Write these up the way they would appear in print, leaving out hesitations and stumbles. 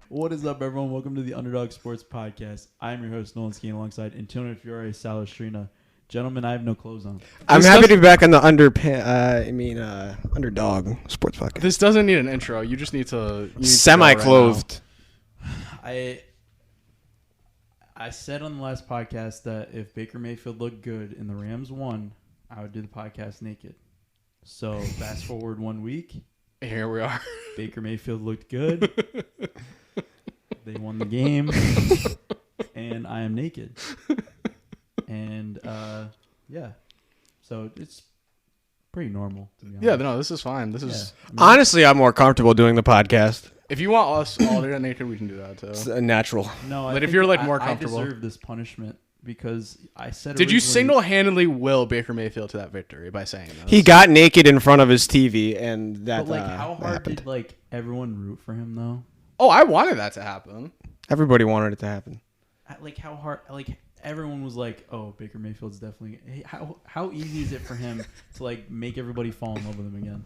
What is up, everyone? Welcome to the Underdog Sports Podcast. I'm your host, Nolan Skeen, alongside Antonio Fiore Salestrina. Gentlemen, I have no clothes on. I'm happy to be back on the Underdog Sports Podcast. This doesn't need an intro. You just need to semi-clothed. I said on the last podcast that if Baker Mayfield looked good and the Rams won, I would do the podcast naked. So fast forward 1 week. Here we are. Baker Mayfield looked good. They won the game. And I am naked. And, yeah. So it's pretty normal, to be honest. Yeah, no, this is fine. This is Honestly, I'm more comfortable doing the podcast. If you want us all to get naked, we can do that too. It's natural. No, But if you're more comfortable, I deserve this punishment because I said. Did you single-handedly will Baker Mayfield to that victory by saying this? He got naked in front of his TV, and that. But how hard happened. did everyone root for him though? Oh, I wanted that to happen. Everybody wanted it to happen. How hard? Everyone was like, "Oh, Baker Mayfield's definitely." Hey, how easy is it for him to make everybody fall in love with him again?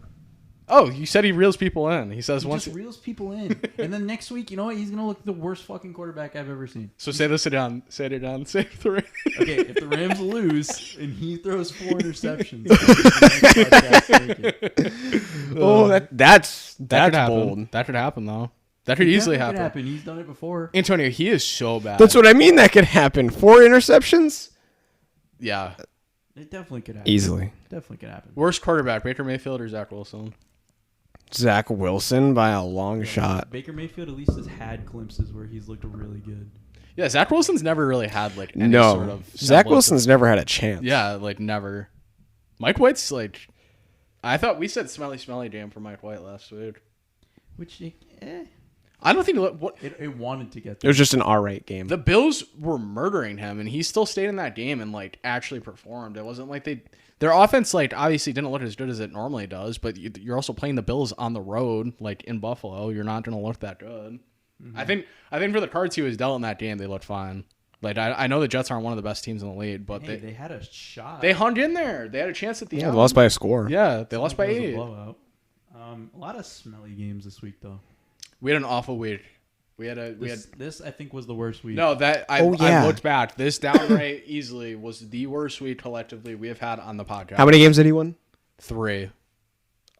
Oh, you said he reels people in. He says he once just reels people in, and then next week, you know what? He's gonna look the worst fucking quarterback I've ever seen. So say it down. Say it down. Say three. Okay, if the Rams lose and he throws 4 interceptions, that's happen. bold. That could happen though. That could easily happen. He's done it before. Antonio, he is so bad. That's what I mean. That could happen. 4 interceptions. Yeah, it definitely could happen. Easily. Definitely could happen. Worst quarterback: Baker Mayfield or Zach Wilson? Zach Wilson by a long shot. Baker Mayfield at least has had glimpses where he's looked really good. Yeah, Zach Wilson's never really had any sort of. Zach Wilson's never had a chance. Yeah, never. Mike White's I thought we said smelly jam for Mike White last week. Which, I don't think it wanted to get It there. was just an R-rate game. The Bills were murdering him, and he still stayed in that game and actually performed. It wasn't like their offense obviously didn't look as good as it normally does, but you're also playing the Bills on the road, in Buffalo. You're not going to look that good. Mm-hmm. I think for the cards he was dealt in that game, they looked fine. I know the Jets aren't one of the best teams in the league, but they had a shot. They hung in there. They had a chance at the end. They lost by a score. Yeah, they lost by 8. A blowout. A lot of smelly games this week, though. We had an awful week. This I think was the worst week. No, I looked back. This downright easily was the worst week collectively we have had on the podcast. How many games did he win? 3.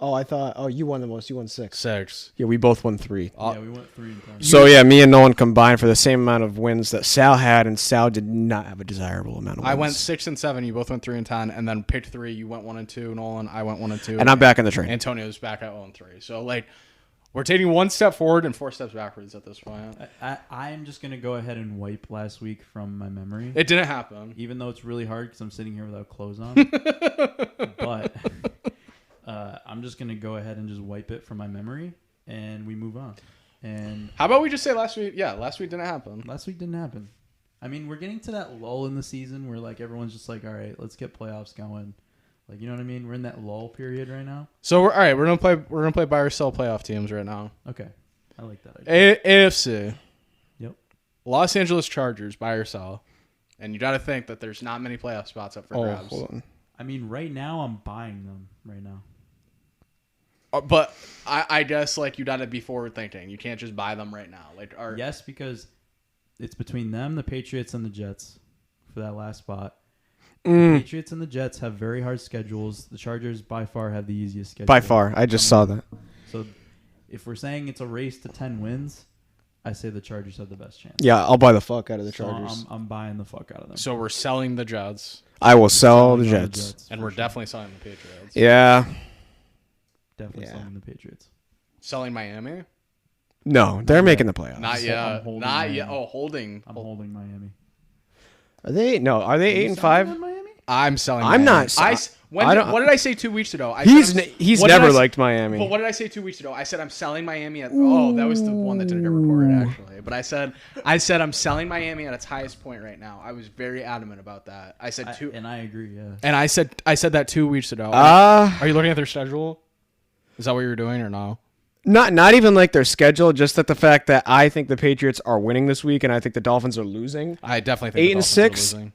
Oh, I thought. Oh, you won the most. You won 6. 6. Yeah, we both won 3. Yeah, we went 3 and 10. So yeah, me and Nolan combined for the same amount of wins that Sal had, and Sal did not have a desirable amount of wins. I went 6 and 7. You both went 3 and 10, and then picked 3. You went 1 and 2. Nolan, I went 1 and 2, and I'm back in the train. Antonio's back at 0 and 3. So we're taking 1 step forward and 4 steps backwards at this point. I'm just going to go ahead and wipe last week from my memory. It didn't happen. Even though it's really hard because I'm sitting here without clothes on. But I'm just going to go ahead and just wipe it from my memory, and we move on. And how about we just say last week? Yeah, last week didn't happen. Last week didn't happen. I mean, we're getting to that lull in the season where everyone's just all right, let's get playoffs going. You know what I mean? We're in that lull period right now. So we're all right. We're gonna play buy or sell playoff teams right now. Okay, I like that idea. AFC. Yep. Los Angeles Chargers buy or sell, and you got to think that there's not many playoff spots up for grabs. Hold on. I mean, right now I'm buying them right now. But I guess you got to be forward thinking. You can't just buy them right now. Yes, because it's between them, the Patriots, and the Jets for that last spot. The Patriots and the Jets have very hard schedules. The Chargers by far have the easiest schedule. By far. I just saw that. So if we're saying it's a race to 10 wins, I say the Chargers have the best chance. Yeah, I'll buy the fuck out of the Chargers. So I'm buying the fuck out of them. So we're selling the Jets. I will sell the Jets. And we're definitely selling the Patriots. Yeah. Definitely selling the Patriots. Selling Miami? No, they're making the playoffs. Not yet. Not yet. Oh, holding. I'm holding Miami. Are they? No, are they 8 and 5? I'm selling. I'm Miami. not. What did I say 2 weeks ago? He's never liked Miami. But what did I say 2 weeks ago? I said I'm selling Miami at. Oh, that was the one that didn't get recorded actually. But I said I'm selling Miami at its highest point right now. I was very adamant about that. I said 2, and I agree. Yeah. And I said that 2 weeks ago. Are you looking at their schedule? Is that what you were doing or no? Not even their schedule, just that the fact that I think the Patriots are winning this week and I think the Dolphins are losing. I definitely think 8 and 6. Losing.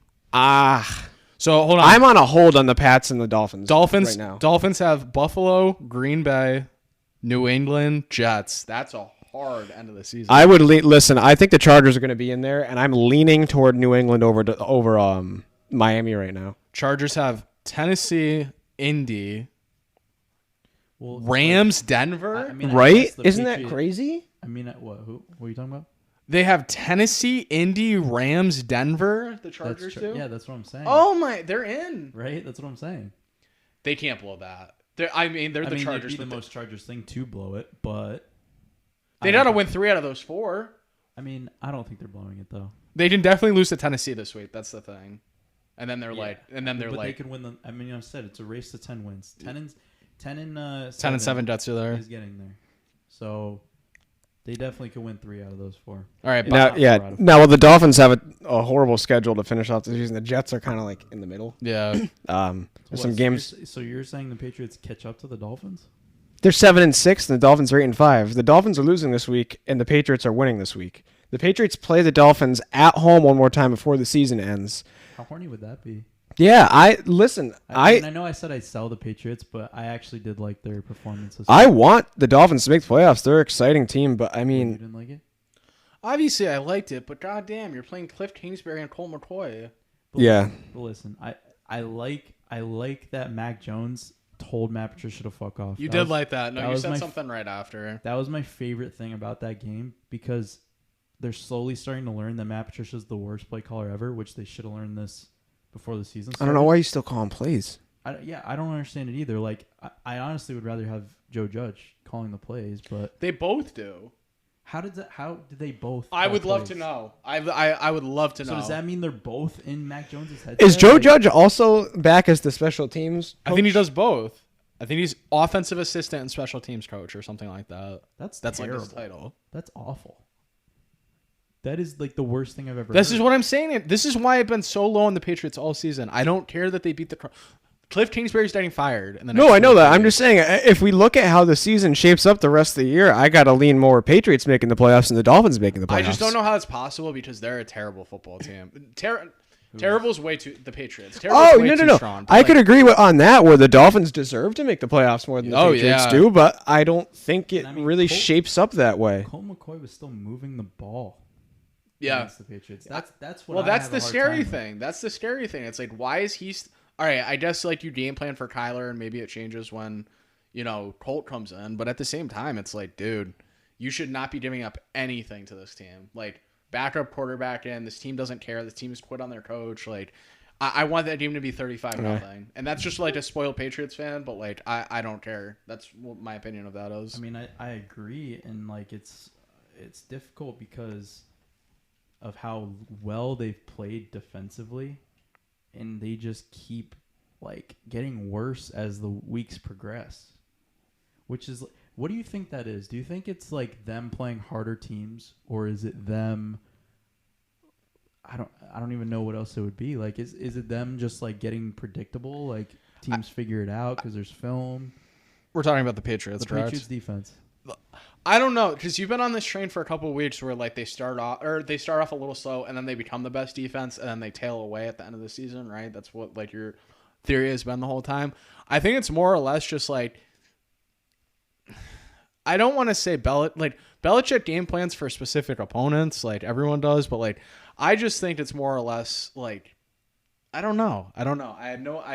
So hold on. I'm on a hold on the Pats and the Dolphins. right now. Dolphins have Buffalo, Green Bay, New England, Jets. That's a hard end of the season. I would listen. I think the Chargers are going to be in there, and I'm leaning toward New England over Miami right now. Chargers have Tennessee, Indy, Well, Rams, Denver. I mean, I Right? guess the Isn't that Patriot- crazy? I mean, what? Who? What are you talking about? They have Tennessee, Indy, Rams, Denver. The Chargers do. Yeah, that's what I'm saying. Oh my, they're in. Right? That's what I'm saying. They can't blow that. They're the Chargers. It'd be the most Chargers thing to blow it, but They gotta win 3 out of those 4. I mean, I don't think they're blowing it though. They can definitely lose to Tennessee this week. That's the thing. And then they're But they could win the. I mean, I said it's a race to 10 wins. 10 and 10-7 Jets are there. is getting there, so they definitely could win 3 out of those 4. All right, Now, but yeah. Now, well, the Dolphins have a horrible schedule to finish off the season. The Jets are kind of like in the middle. yeah. There's some games. So you're saying the Patriots catch up to the Dolphins? They're 7-6, and the Dolphins are 8-5. The Dolphins are losing this week, and the Patriots are winning this week. The Patriots play the Dolphins at home one more time before the season ends. How horny would that be? Yeah, I know I said I'd sell the Patriots, but I actually did like their performances. I want the Dolphins to make the playoffs. They're an exciting team, but I You mean, didn't like it? Obviously, I liked it, but goddamn, you're playing Cliff Kingsbury and Colt McCoy. yeah. But listen, I like that Mac Jones told Matt Patricia to fuck off. You That did was- like that. No, that you was said my something right after. That was my favorite thing about that game because they're slowly starting to learn that Matt Patricia's the worst play caller ever, which they should have learned this before the season I started. don't know why you still call him plays. I don't understand it either. Like, I honestly would rather have Joe Judge calling the plays, but They both do. how did they both? I call would love plays? to know. I would love to know. So does that mean they're both in Mac Jones's head? Is Joe Judge also back as the special teams I think he coach? does both. I think he's offensive assistant and special teams coach or something like that. That's like terrible. his title. That's awful. That is like the worst thing I've ever. This heard. is what I'm saying. This is why I've been so low on the Patriots all season. I don't care that they beat the Cliff Kingsbury's getting fired. In the No, next I know 2 that. I'm weeks. just saying, if we look at how the season shapes up the rest of the year, I got to lean more Patriots making the playoffs than the Dolphins making the playoffs. I just don't know how it's possible because they're a terrible football team. Terrible's way too the Patriots. Terrible's Oh, way no, too no, no. strong, but I could agree on that, where the Dolphins deserve to make the playoffs more than the Patriots yeah. do, but I don't think it I mean, really Colt- shapes up that way. Colt McCoy was still moving the ball. Yeah. Against the Patriots. That's what. Well, I that's have the a hard scary time with. thing. That's the scary thing. It's like, why is he? All right, I guess like you game plan for Kyler, and maybe it changes when, Colt comes in. But at the same time, it's like, dude, you should not be giving up anything to this team. Like backup quarterback in. This team doesn't care. This team has quit on their coach. Like, I want that game to be 35-0, and that's just like a spoiled Patriots fan. But like, I don't care. That's what my opinion of that is. I mean, I agree, and like it's difficult because of how well they've played defensively, and they just keep like getting worse as the weeks progress. Which is, what do you think that is? Do you think it's like them playing harder teams, or is it them? I don't even know what else it would be. Like, is it them just like getting predictable? Like teams figure it out because there's film. We're talking about the Patriots, The correct? Patriots defense. I don't know, because you've been on this train for a couple of weeks where like they start off a little slow and then they become the best defense and then they tail away at the end of the season, right? That's what like your theory has been the whole time. I think it's more or less just like, I don't want to say Belichick game plans for specific opponents, like everyone does, but like I just think it's more or less like, I don't know. I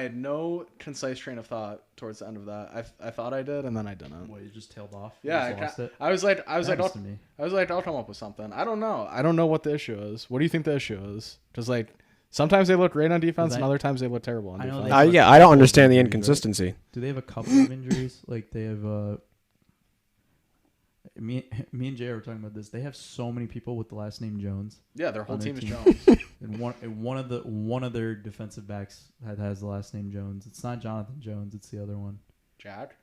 had no concise train of thought towards the end of that. I thought I did, and then I didn't. What, you just tailed off? You Yeah, just lost it? I was like, Happens to me. I'll come up with something. I don't know what the issue is. What do you think the issue is? Because like sometimes they look great on defense, and other times they look terrible on I know defense. they- Yeah, I don't understand the Injuries, right? inconsistency. Do they have a couple of injuries? Like they have. Me and Jay were talking about this. They have so many people with the last name Jones, Yeah, their whole on their team is team. Jones. and one of their defensive backs has the last name Jones. It's not Jonathan Jones. It's the other one, Jack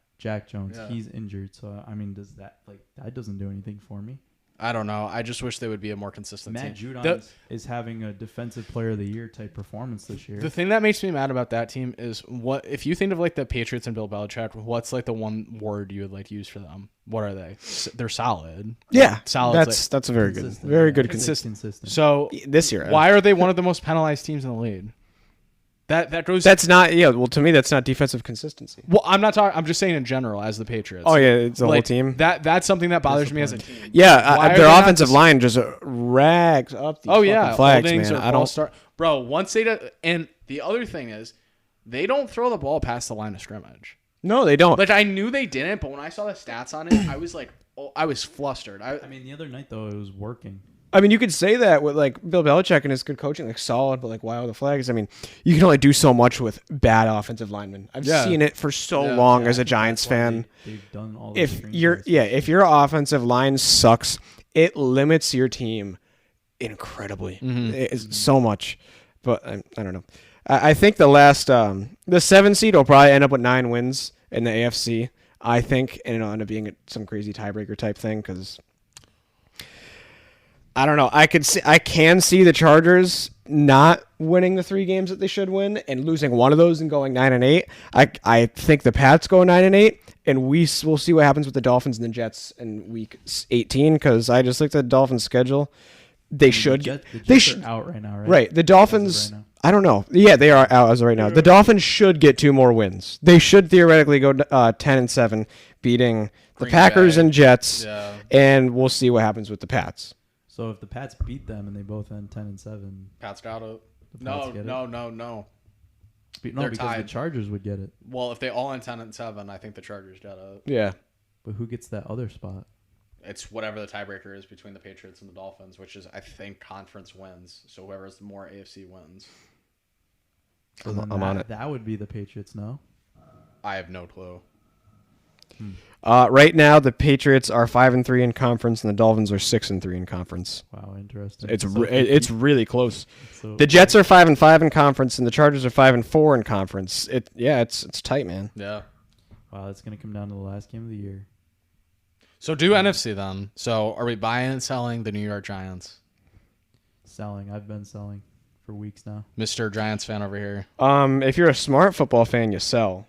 Jones. Yeah. He's injured. So I mean, that doesn't do anything for me? I don't know. I just wish they would be a more consistent Matt team. Judon is having a defensive player of the year type performance this year. The thing that makes me mad about that team is what if you think of like the Patriots and Bill Belichick, what's like the one word you would like to use for them? What are they? They're solid. Yeah, solid. that's a very good, Consistent, very yeah. good Consistent. consistent. So This year, why are they one of the most penalized teams in the league? That goes. That's not. Yeah. Well, to me, that's not defensive consistency. Well, I'm not talking. I'm just saying in general as the Patriots. Oh yeah, it's the whole Like, team. That's something that bothers me as a team. Yeah, Why are their they not offensive just- line just rags up these fucking flags, holdings man. or I don't. start, bro. Once and the other thing is, they don't throw the ball past the line of scrimmage. No, they don't. Like I knew they didn't, but when I saw the stats on it, I was like, I was flustered. I mean, the other night though, it was working. I mean, you could say that with like Bill Belichick and his good coaching, like solid, but like why all the flags? I mean, you can only do so much with bad offensive linemen. I've seen it for so long as a Giants fan. They've done all the If your offensive line sucks, it limits your team incredibly. It's so much. But I don't know. I think the 7 seed will probably end up with 9 wins in the AFC. I think, and it'll end up being some crazy tiebreaker type thing because I don't know. I can see the Chargers not winning the 3 games that they should win and losing one of those and going 9-8. I think the Pats go 9-8, and we'll see what happens with the Dolphins and the Jets in week 18 because I just looked at the Dolphins' schedule. They should. The Jets are out right now, right? Right. The Dolphins. Right now. I don't know. Yeah, they are out as of right now. The Dolphins should get 2 more wins. They should theoretically go 10-7, beating the Green Packers Bay. and Jets, Yeah. and we'll see what happens with the Pats. So if the Pats beat them and they both end 10-7, Pats got it. The Pats No. get it? No. No, They're because tied. the Chargers would get it. Well, if they all end 10-7, I think the Chargers got it. Yeah. But who gets that other spot? It's whatever the tiebreaker is between the Patriots and the Dolphins, which is I think conference wins. So whoever has more AFC wins. So I'm then on it. That would be the Patriots, no? I have no clue. Right now, the Patriots are 5-3 in conference, and the Dolphins are 6-3 in conference. Wow, interesting. It's So it's really close. so The Jets are 5-5 in conference, and the Chargers are 5-4 in conference. It's tight, man. Yeah. wow, it's gonna come down to the last game of the year. So do NFC then. So are we buying and selling the New York Giants? Selling. I've been selling for weeks now. Mr. Giants fan over here. If you're a smart football fan, you sell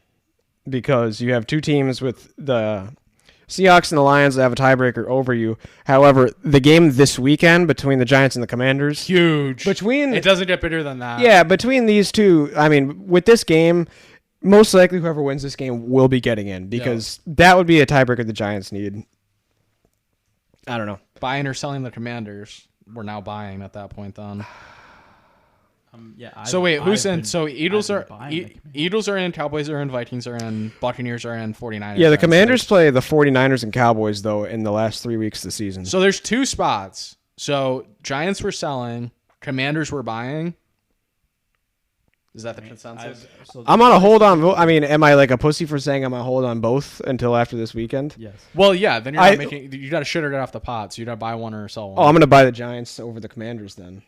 because you have 2 teams with the Seahawks and the Lions that have a tiebreaker over you. However, the game this weekend between the Giants and the Commanders, Huge. between It doesn't get bigger than that. yeah, between these two, I mean, with this game, most likely whoever wins this game will be getting in because that would be a tiebreaker the Giants need. I don't know. Buying or selling the Commanders. We're now buying at that point then. Yeah. So wait, who's I've in? been- So Eagles I've are been buying the Commanders. Eagles are in, Cowboys are in, Vikings are in, Buccaneers are in, 49ers. Yeah, are the in. Commanders play the 49ers and Cowboys, though, in the last 3 weeks of the season. So there's 2 spots. So Giants were selling, Commanders were buying. Is that the consensus? I'm on a hold on. I mean, am I like a pussy for saying I'm on a hold on both until after this weekend? Yes. Well, yeah. Then you're not making. You got to shit it off the pot. So you got to buy one or sell one. Oh, I'm going to buy the Giants over the Commanders then.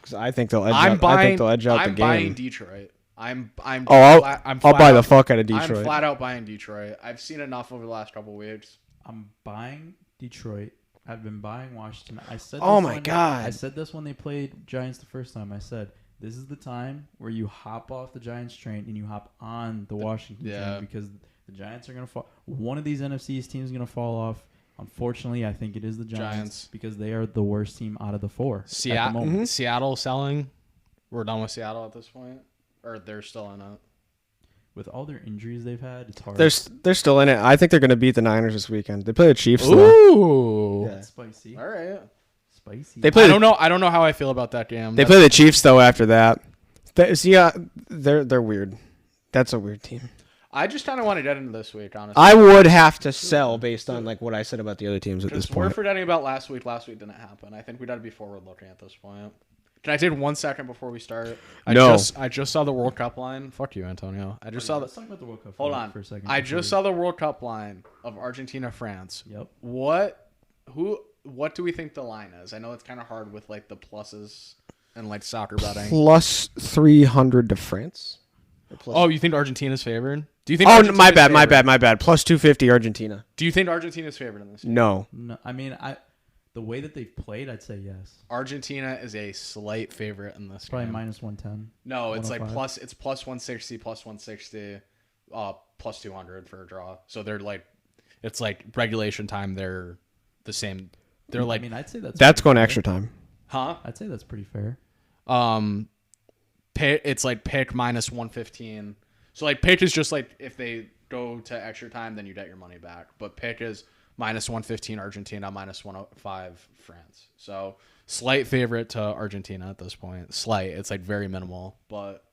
Because I think they'll edge out, I think they'll edge out the game. buying Detroit. I'm I'll flat buy the out- fuck out of Detroit. I'm flat out buying Detroit. I've seen enough over the last couple of weeks. I'm buying Detroit. I've been buying Washington. I said. Oh this my when- God. I said this when they played Giants the first time. I said this is the time where you hop off the Giants train and you hop on the Washington train because the Giants are gonna fall. One of these NFC's teams is gonna fall off. Unfortunately, I think it is the Giants because they are the worst team out of the 4 at the moment. Seattle selling. We're done with Seattle at this point, or they're still in it. With all their injuries they've had, it's hard. They're still in it. I think they're going to beat the Niners this weekend. They play the Chiefs, though. Ooh. That's spicy. All right. Spicy. They play I don't know. I don't know how I feel about that game. They play the Chiefs, though, after that. They're weird. That's a weird team. I just kind of want to get into this week, honestly. I would have to sell based on like what I said about the other teams at this We're point. forgetting about last week. Last week didn't happen. I think we got to be forward looking at this point. Can I take 1 second before we start? I just saw the World Cup line. Fuck you, Antonio. I just saw the. Let's talk about the World Cup. Hold on for a second. I just saw the World Cup line of Argentina, France. Yep. What do we think the line is? I know it's kind of hard with like the pluses and like soccer betting. Plus 300 to France. Oh, you think Argentina's favored? Do you think? Oh, Argentina's my bad. favored? Plus 250 Argentina. Do you think Argentina's favored in this? No. No, I mean, the way that they've played, I'd say yes. Argentina is a slight favorite in this Probably game. minus 110. No, it's like 105. plus 160, plus 160, plus 200 for a draw. So they're like, it's like regulation time. They're the same. They're like, I mean, I'd say That's pretty going fair. extra time. huh? I'd say that's pretty fair. Pitt, it's like Pitt minus 115. So like Pitt is just like if they go to extra time, then you get your money back. But Pitt is minus 115 Argentina, minus 105 France. So slight favorite to Argentina at this point. Slight. It's like very minimal. But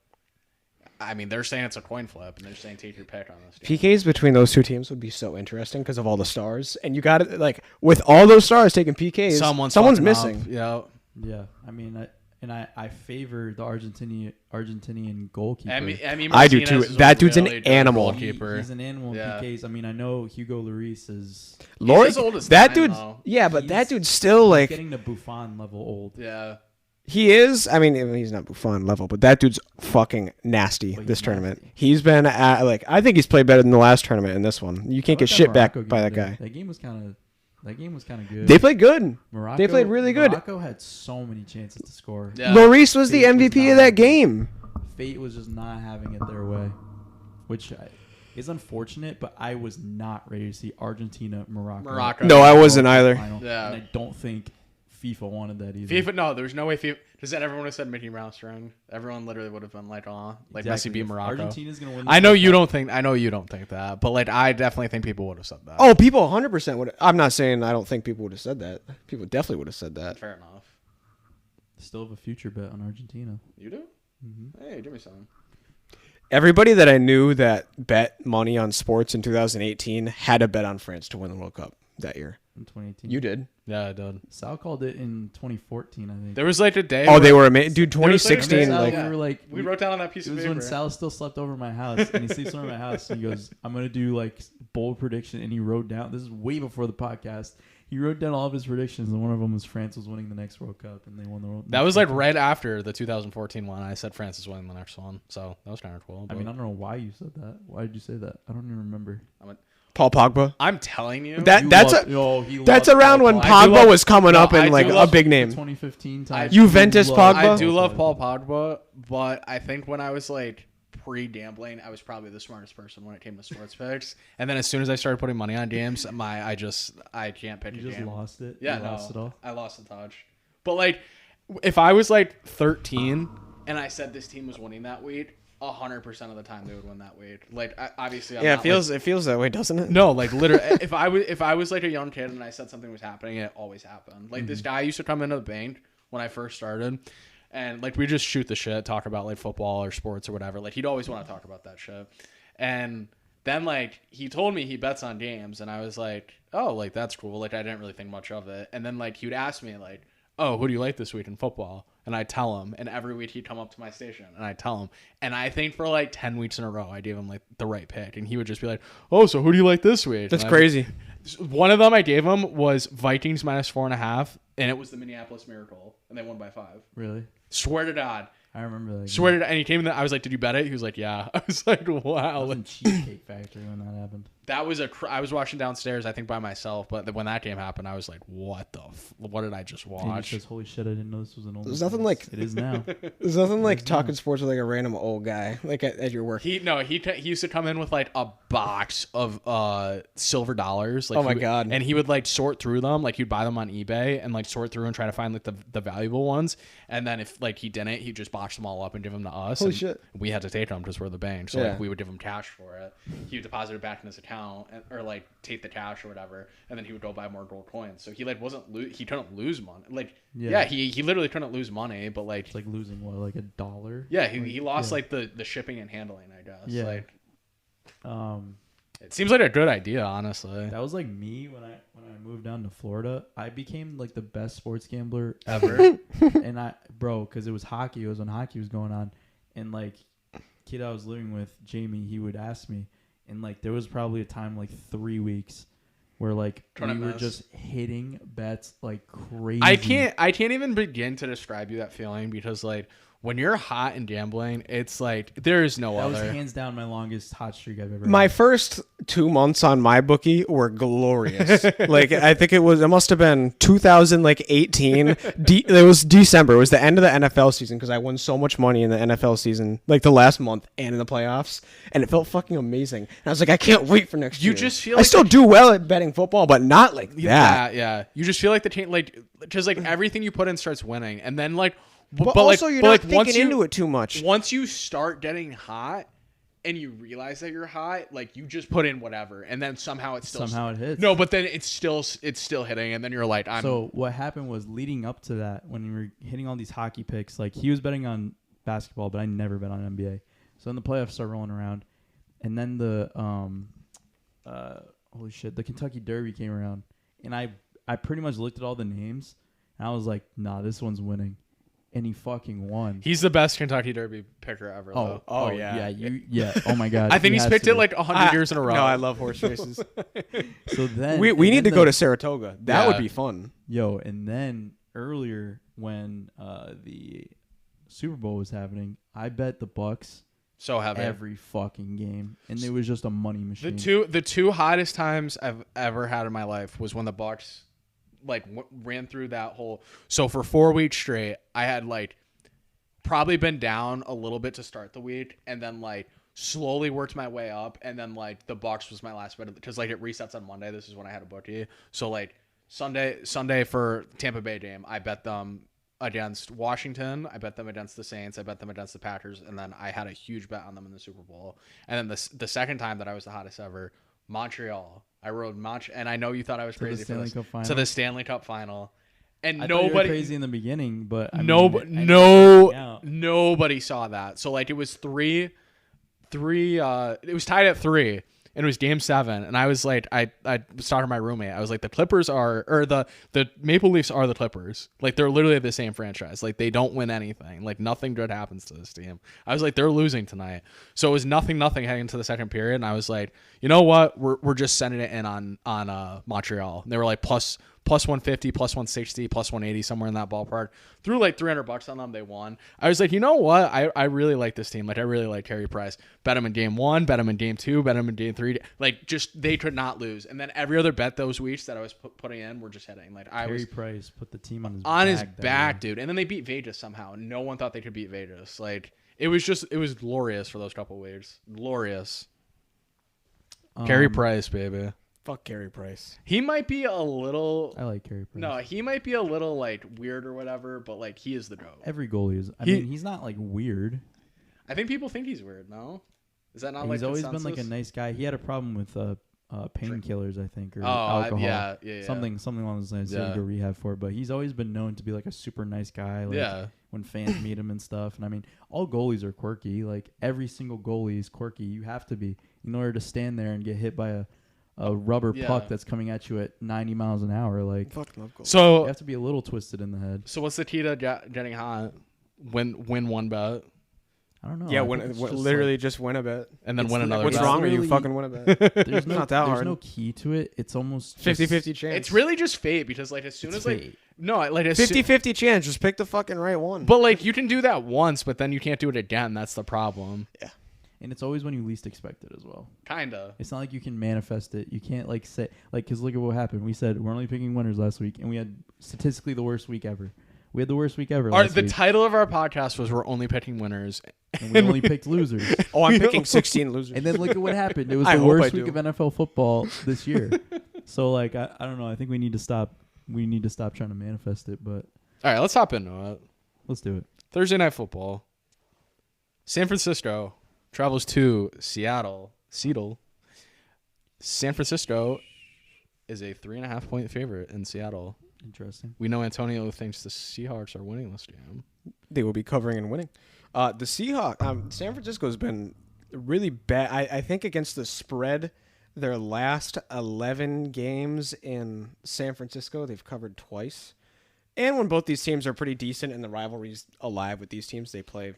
I mean, they're saying it's a coin flip, and they're saying take your pick on this game. PKs between those two teams would be so interesting because of all the stars, and you got it like with all those stars taking PKs, someone's missing. Yeah. Yeah, I mean, I favor the Argentinian goalkeeper. I do too. That dude's an animal. He's an animal in PKs. I mean, I know Hugo Lloris is. He's as old as that time, dude. though. Yeah, but that dude's still like getting to Buffon level old. Yeah. He is. I mean, he's not Buffon level, but that dude's fucking nasty this tournament. Nasty. He's been I think he's played better than the last tournament in this one. You can't get shit back by that guy. That game was kind of good. They played good. Morocco, they played really good. Morocco had so many chances to score. Yeah. Lloris was the MVP of that game. Fate was just not having it their way, which is unfortunate. But I was not ready to see Argentina Morocco. No, I wasn't either. Yeah, and I don't think FIFA wanted that either. FIFA, no, there's no way FIFA. Does that everyone would have said Mickey Mouse wrong? Everyone literally would have been like, "Oh, like Messi beat Morocco." Argentina's gonna win. I know you don't think. I know you don't think that, but like I definitely think people would have said that. Oh, people 100% would. I'm not saying I don't think people would have said that. People definitely would have said that. Fair enough. Still have a future bet on Argentina. You do? Mm-hmm. Hey, give me some. Everybody that I knew that bet money on sports in 2018 had a bet on France to win the World Cup that year. In 2018, You did. Yeah, I did. Sal called it in 2014, I think. There was like a day. Oh, they were amazing, dude. 2016, Sal, like we were like, we wrote down on that piece it of was paper. when Sal still slept over my house, and he sleeps over my house, and he goes, "I'm gonna do like bold prediction," and he wrote down. This is way before the podcast. He wrote down all of his predictions, and one of them was France was winning the next World Cup, and they won the World. That was like right after the 2014 one. I said France is winning the next one, so that was kind of cool. I mean, I don't know why you said that. Why did you say that? I don't even remember. Paul Pogba. I'm telling you, That's That's around when Pogba was coming up and like a big name. 2015 time. Juventus Pogba. I do love Paul Pogba, but I think when I was like pre-gambling, I was probably the smartest person when it came to sports picks. And then as soon as I started putting money on games, I can't pick You a just game. lost it. Yeah, you lost it all. I lost the touch. But like, if I was like 13 and I said this team was winning that week, 100% of the time they would win that week. Like, obviously, I'm Yeah, not, it feels that way, doesn't it? no, like literally, if I was like a young kid and I said something was happening, it always happened. Like this guy used to come into the bank when I first started, and like we just shoot the shit, talk about like football or sports or whatever. Like he'd always want to talk about that shit, and then like he told me he bets on games, and I was like, oh, like that's cool. Like I didn't really think much of it, and then like he would ask me like, oh, who do you like this week in football? And I tell him, and every week he'd come up to my station, and I tell him, and I think for like 10 weeks in a row, I gave him like the right pick, and he would just be like, "Oh, so who do you like this week?" That's crazy. One of them I gave him was Vikings minus 4.5, and it was the Minneapolis Miracle, and they won by 5. Really? Swear to God. I remember that. Swear to God. And he came in. I was like, "Did you bet it?" He was like, "Yeah." I was like, "Wow." I was in Cheesecake Factory when that happened. That was I was watching downstairs, I think by myself, but when that game happened, I was like, "What what did I just And he watch?" says, "Holy shit! I didn't know this was an old." There's nothing like- it is now. There's nothing like talking sports with like a random old guy like at your work. He used to come in with like a box of silver dollars. Like Oh my God. And he would like sort through them, like he'd buy them on eBay and like sort through and try to find like the valuable ones. And then if like he didn't, he'd just box them all up and give them to us. Holy and shit. We had to take them because we're the bank, so Yeah. like we would give him cash for it. He would deposit it back in his account or like take the cash or whatever, and then he would go buy more gold coins. So he like he couldn't lose money. Like Yeah. he literally couldn't lose money, but like It's like losing what, like $1? yeah, he lost like the shipping and handling, I guess. Yeah. Like Um, it seems like a good idea, honestly. that was like me when I moved down to Florida. I became like the best sports gambler Ever. and because it was hockey. It was when hockey was going on, and like kid I was living with, Jamie, he would ask me, and like there was probably a time like 3 weeks where like Trying to we were miss. just hitting bets like crazy. I can't even begin to describe you that feeling because like when you're hot and gambling, it's like there is no That was other. hands down my longest hot streak I've ever. My had. first 2 months on my bookie were glorious. Like I think it must have been 2018. It was December. It was the end of the NFL season because I won so much money in the NFL season, like the last month and in the playoffs, and it felt fucking amazing. And I was like, I can't wait for next year. You just feel I like still do well at betting football, but not like that. Yeah. You just feel like the team, like, just like everything you put in starts winning, and then like But also, you're not thinking into it too much. Once you start getting hot and you realize that you're hot, like you just put in whatever, and then somehow it hits. No, but then it's still hitting, and then you're like, So what happened was leading up to that, when we were hitting all these hockey picks, like he was betting on basketball, but I never bet on NBA. So then the playoffs start rolling around, and then the holy shit, the Kentucky Derby came around, and I pretty much looked at all the names, and I was like, nah, this one's winning. And he fucking won. He's the best Kentucky Derby picker ever. Oh yeah. Oh my god. I think he's picked it like 100 years in a row. No, I love horse races. So then we need to go to Saratoga. That would be fun. Yo, and then earlier when the Super Bowl was happening, I bet the Bucks so heavy every fucking game, and it was just a money machine. The two hottest times I've ever had in my life was when the Bucks ran through that whole. So for 4 weeks straight, I had probably been down a little bit to start the week, and then slowly worked my way up, and then the Bucks was my last bet because it resets on Monday. This is when I had a bookie. So Sunday for Tampa Bay game, I bet them against Washington. I bet them against the Saints. I bet them against the Packers, and then I had a huge bet on them in the Super Bowl. And then the second time that I was the hottest ever, Montreal. I rode and I know you thought I was crazy for this. To the Stanley Cup final. And nobody thought you were crazy in the beginning, but nobody saw that. So it was three. It was tied at 3, and it was Game 7. And I was I was talking to my roommate. I was like, the Clippers the Maple Leafs are the Clippers. They're literally the same franchise. They don't win anything. Nothing good happens to this team. I was like, they're losing tonight. So it was nothing heading into the second period. And I was like, you know what? We're just sending it in on Montreal. And they were plus 150, plus 160, plus 180, somewhere in that ballpark. Threw $300 on them. They won. I was like, you know what? I really like this team. I really like Carey Price. Bet him in Game 1, bet him in Game 2, bet him in Game 3. They could not lose. And then every other bet those weeks that I was putting in were just hitting. Carey Price put the team on his back, dude. And then they beat Vegas somehow. No one thought they could beat Vegas. It was glorious for those couple weeks. Glorious. Carey Price, baby. Fuck Carey Price. He might be a little. I like Carey Price. No, he might be a little weird or whatever, but he is the GOAT. Every goalie is. I mean, he's not weird. I think people think he's weird. No, is that not he's always been a nice guy. He had a problem with painkillers, I think, or alcohol. Yeah. Something along those lines. He had to go rehab for it, but he's always been known to be a super nice guy. When fans meet him and stuff, and I mean, all goalies are quirky. Every single goalie is quirky. You have to be in order to stand there and get hit by a rubber puck that's coming at you at 90 miles an hour. So you have to be a little twisted in the head. So what's the key to getting hot? Win one bet. I don't know. Yeah, literally just win a bet and then win another. What's bet. wrong with you? Fucking win a bet. There's not that hard. There's no key to it. It's almost 50-50 chance. It's really just fate because as soon as fate. No, 50-50 chance. Just pick the fucking right one. But you can do that once, but then you can't do it again. That's the problem. Yeah. And it's always when you least expect it as well. Kinda. It's not like you can manifest it. You can't say because look at what happened. We said we're only picking winners last week, and we had statistically the worst week ever. We had the worst week ever. The title of our podcast was "We're Only Picking Winners," and we only picked losers. Oh, I'm picking 16 losers. And then look at what happened. It was the worst week of NFL football this year. So I don't know. I think we need to stop. We need to stop trying to manifest it. But all right, let's hop into it. Let's do it. Thursday Night Football. San Francisco travels to Seattle. San Francisco is a 3.5-point favorite in Seattle. Interesting. We know Antonio thinks the Seahawks are winning this game. They will be covering and winning. The Seahawks, San Francisco's been really bad. I think against the spread, their last 11 games in San Francisco, they've covered twice. And when both these teams are pretty decent and the rivalry's alive with these teams, they play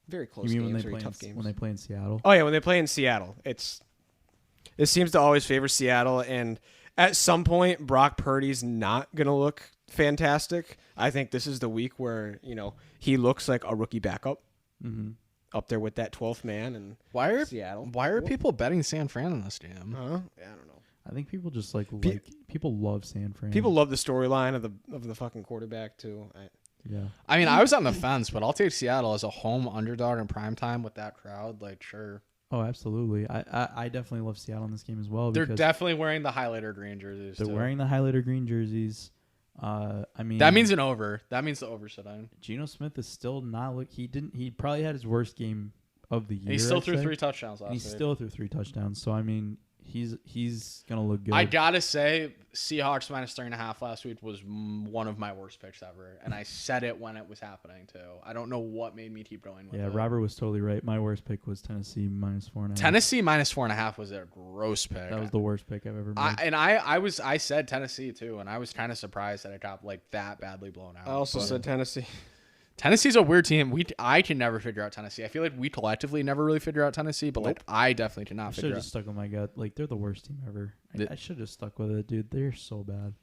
very close games, very tough games. When they play in Seattle? Oh, yeah, when they play in Seattle. It seems to always favor Seattle, and at some point, Brock Purdy's not going to look fantastic. I think this is the week where, he looks like a rookie backup. Mm-hmm. Up there with that 12th man in Seattle. Why are people betting San Fran in this game? Yeah, I don't know. I think people just people love San Fran. People love the storyline of the fucking quarterback too. Yeah. I mean, I was on the fence, but I'll take Seattle as a home underdog in primetime with that crowd. Sure. Oh, absolutely. I definitely love Seattle in this game as well. They're definitely wearing the highlighter green jerseys. They're wearing the highlighter green jerseys. I mean, That means an over. That means the over sitting. Geno Smith is still not look. He probably had his worst game of the year. And he still I'd threw say. 3 touchdowns And last he week. still threw 3 touchdowns. So I mean, he's gonna look good. I gotta say, Seahawks minus 3.5 last week was one of my worst picks ever, and I said it when it was happening too. I don't know what made me keep going with it. Robert was totally right. My worst pick was Tennessee minus 4.5. Tennessee minus 4.5 was a gross pick. That was the worst pick I've ever made. I said Tennessee too, and I was kind of surprised that it got like that badly blown out. I also But said Tennessee. Tennessee's a weird team. I can never figure out Tennessee. I feel like we collectively never really figure out Tennessee, but like I definitely I cannot should figure have out. just stuck with my gut. Like they're the worst team ever. I should have stuck with it, dude. They're so bad.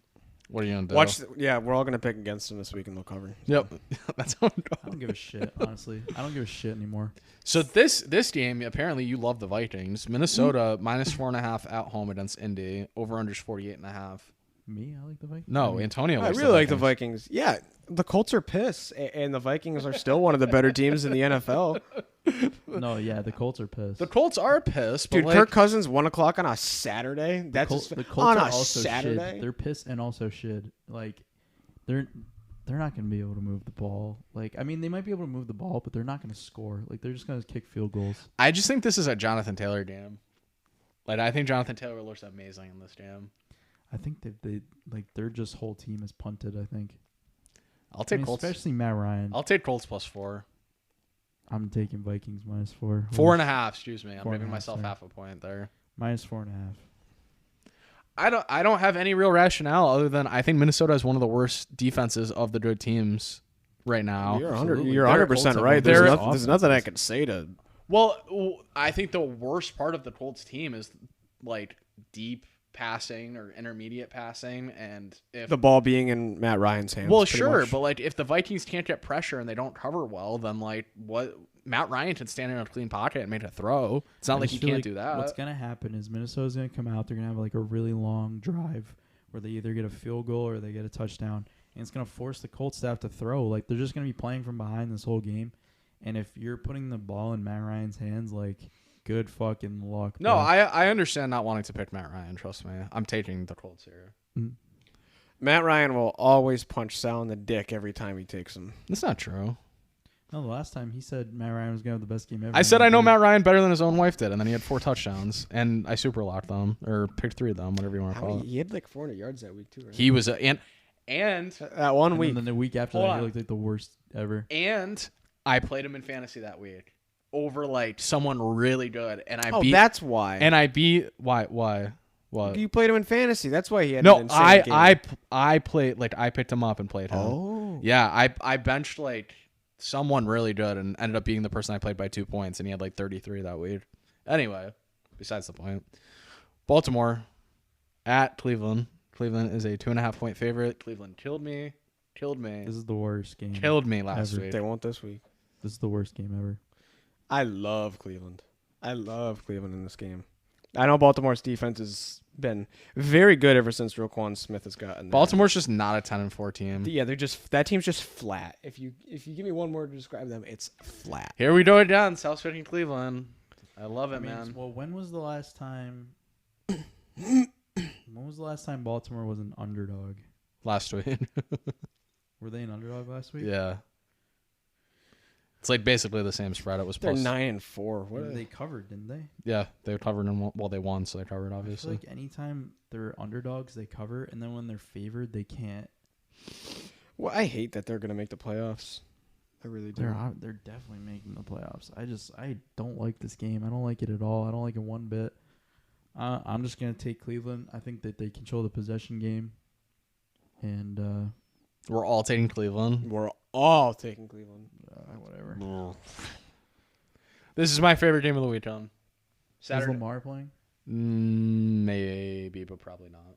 What are you gonna do? We're all gonna pick against them this week and they'll cover. Yep, that's how I'm I going. don't give a shit, honestly. I don't give a shit anymore. So this game, apparently you love the Vikings. Minnesota minus 4.5 at home against Indy. Over unders 48.5. Me, I like the Vikings. No, I mean, Antonio. I likes really like the Vikings. Yeah, the Colts are pissed, and the Vikings are still one of the better teams in the NFL. no, yeah, the Colts are pissed. The Colts are pissed, but Dude, like, Kirk Cousins 1 o'clock on a Saturday. That's the Colts on are a also Saturday. shit. They're pissed and also shit. Like they're not gonna be able to move the ball. Like I mean, they might be able to move the ball, but they're not gonna score. Like they're just gonna kick field goals. I just think this is a Jonathan Taylor game. Like I think Jonathan Taylor looks amazing in this game. I think that their just whole team is punted. I think. I'll take Colts. Especially Matt Ryan. I'll take Colts plus 4. I'm taking Vikings minus 4. 4.5. Excuse me. I'm 4.5, giving myself sorry. half a point there. Minus 4.5. I don't have any real rationale other than I think Minnesota is one of the worst defenses of the good teams right now. You're Absolutely. 100% right. They're There's nothing I can say to. Well, I think the worst part of the Colts team is like deep passing or intermediate passing, and if The ball being in Matt Ryan's hands. well, pretty sure, much. but like if the Vikings can't get pressure and they don't cover well, then like what Matt Ryan can stand in a clean pocket and make a throw. It's not I like just he feel can't do that. What's gonna happen is Minnesota's gonna come out. They're gonna have like a really long drive where they either get a field goal or they get a touchdown, and it's gonna force the Colts staff to throw. Like they're just gonna be playing from behind this whole game, and if you're putting the ball in Matt Ryan's hands, like good fucking luck. No, bro. I understand not wanting to pick Matt Ryan. Trust me, I'm taking the Colts here. Matt Ryan will always punch Sal in the dick every time he takes him. That's not true. No, the last time he said Matt Ryan was gonna have the best game ever. I said and I know he did. Matt Ryan better than his own wife did, and then he had 4 touchdowns, and I super locked them or picked 3 of them, whatever you want to call it. He had like 400 yards that week too, right? He was and that one And week. then the week after Hold that, on. he looked like the worst ever. and I played him in fantasy that week over like someone really good, and I Oh, beat that's why. and I beat why what You played him in fantasy. That's why he had no an insane game. I played like I picked him up and played him. Oh. Yeah, I benched like someone really good and ended up being the person I played by 2 points, and he had like 33 that week. Anyway, besides the point. Baltimore at Cleveland. Cleveland is a 2.5 point favorite. Cleveland killed me. This is the worst game. Killed me last Ever. week. They won't this week. This is the worst game ever. I love Cleveland. I love Cleveland in this game. I know Baltimore's defense has been very good ever since Roquan Smith has gotten there. Baltimore's just not a 10-4 team. Yeah, that team's just flat. If you give me one word to describe them, it's flat. Here we go again. South picking Cleveland. I love it, I mean, man. well, when was the last time Baltimore was an underdog? Last week. Were they an underdog last week? Yeah. It's like basically the same spread. It was They're plus. 9-4. What? They covered, didn't they? Yeah, they covered them. Well, they won, so they covered, I feel obviously. like anytime they're underdogs, they cover, and then when they're favored, they can't. Well, I hate that they're gonna make the playoffs. I really do. They're definitely making the playoffs. I don't like this game. I don't like it at all. I don't like it one bit. I'm just gonna take Cleveland. I think that they control the possession game, and We're all taking Cleveland. We're all taking Cleveland. whatever. This is my favorite game of the weekend. Is Saturday. Lamar playing? Maybe, but probably not.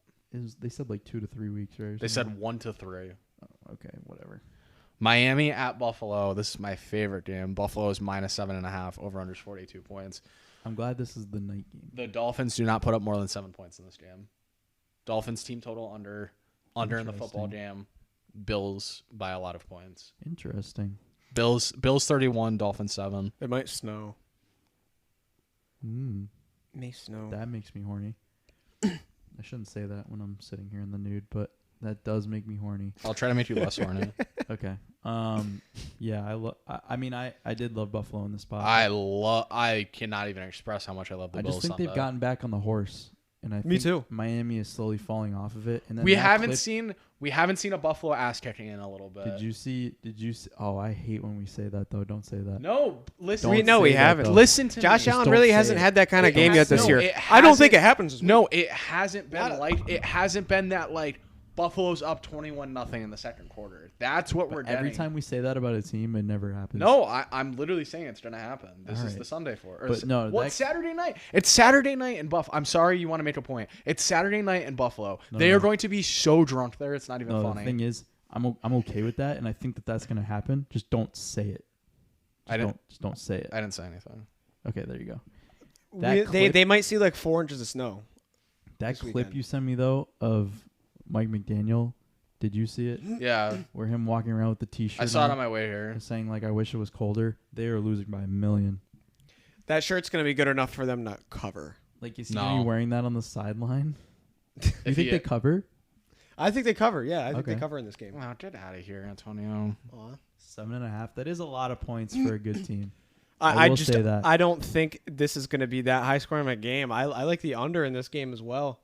They said like 2 to 3 weeks, right? or They something? said 1 to 3. Oh, okay, whatever. Miami at Buffalo. This is my favorite game. Buffalo is minus 7.5. Over under 42 points. I'm glad this is the night game. The Dolphins do not put up more than 7 points in this game. Dolphins team total under in the football game. Bills by a lot of points. Interesting. Bills 31, Dolphins 7. It might snow. Mm, It may snow. that makes me horny. I shouldn't say that when I'm sitting here in the nude, but That does make me horny. I'll try to make you less horny. Okay. Yeah, I mean, I did love Buffalo in the spot. I cannot even express how much I love the I Bills. just think they've gotten back on the horse, and I think Me too. Miami is slowly falling off of it. And then we that haven't clip- seen a Buffalo ass kicking in a little bit. Did you see? Oh, I hate when we say that though. Don't say that. No, listen. Don't We know say we that, haven't. though. Listen to Josh me. Allen don't really say hasn't it. had that kind of It game has- yet this no, year. it I don't think hasn't- it happens this week. No, it hasn't been that like Buffalo's up 21-0 in the second quarter. That's what we're getting. Every time we say that about a team, it never happens. No, I'm literally saying it's gonna happen. This All is right. the Sunday for. Or But no, well, that- it's Saturday night. It's Saturday night in Buffalo. I'm sorry, you want to make a point. It's Saturday night in Buffalo. No, they no. are going to be so drunk there. It's not even No, funny. the thing is, I'm okay with that, and I think that that's gonna happen. Just don't say it. Just don't say it. I didn't say anything. Okay, there you go. That They might see like 4 inches of snow. That this clip weekend. you sent me though of Mike McDaniel, did you see it? Yeah, Where him walking around with the T-shirt. I saw it on on my way here. and saying like, "I wish it was colder." They are losing by 1,000,000. That shirt's gonna be good enough for them to cover. Like, is he No. gonna be wearing that on the sideline? You If think he- they cover? I think they cover. Yeah, I think they Okay. cover in this game. Wow, get out of here, Antonio. 7.5. That is a lot of points for a good team. I will just say that. I don't think this is going to be that high scoring of a game. I like the under in this game as well.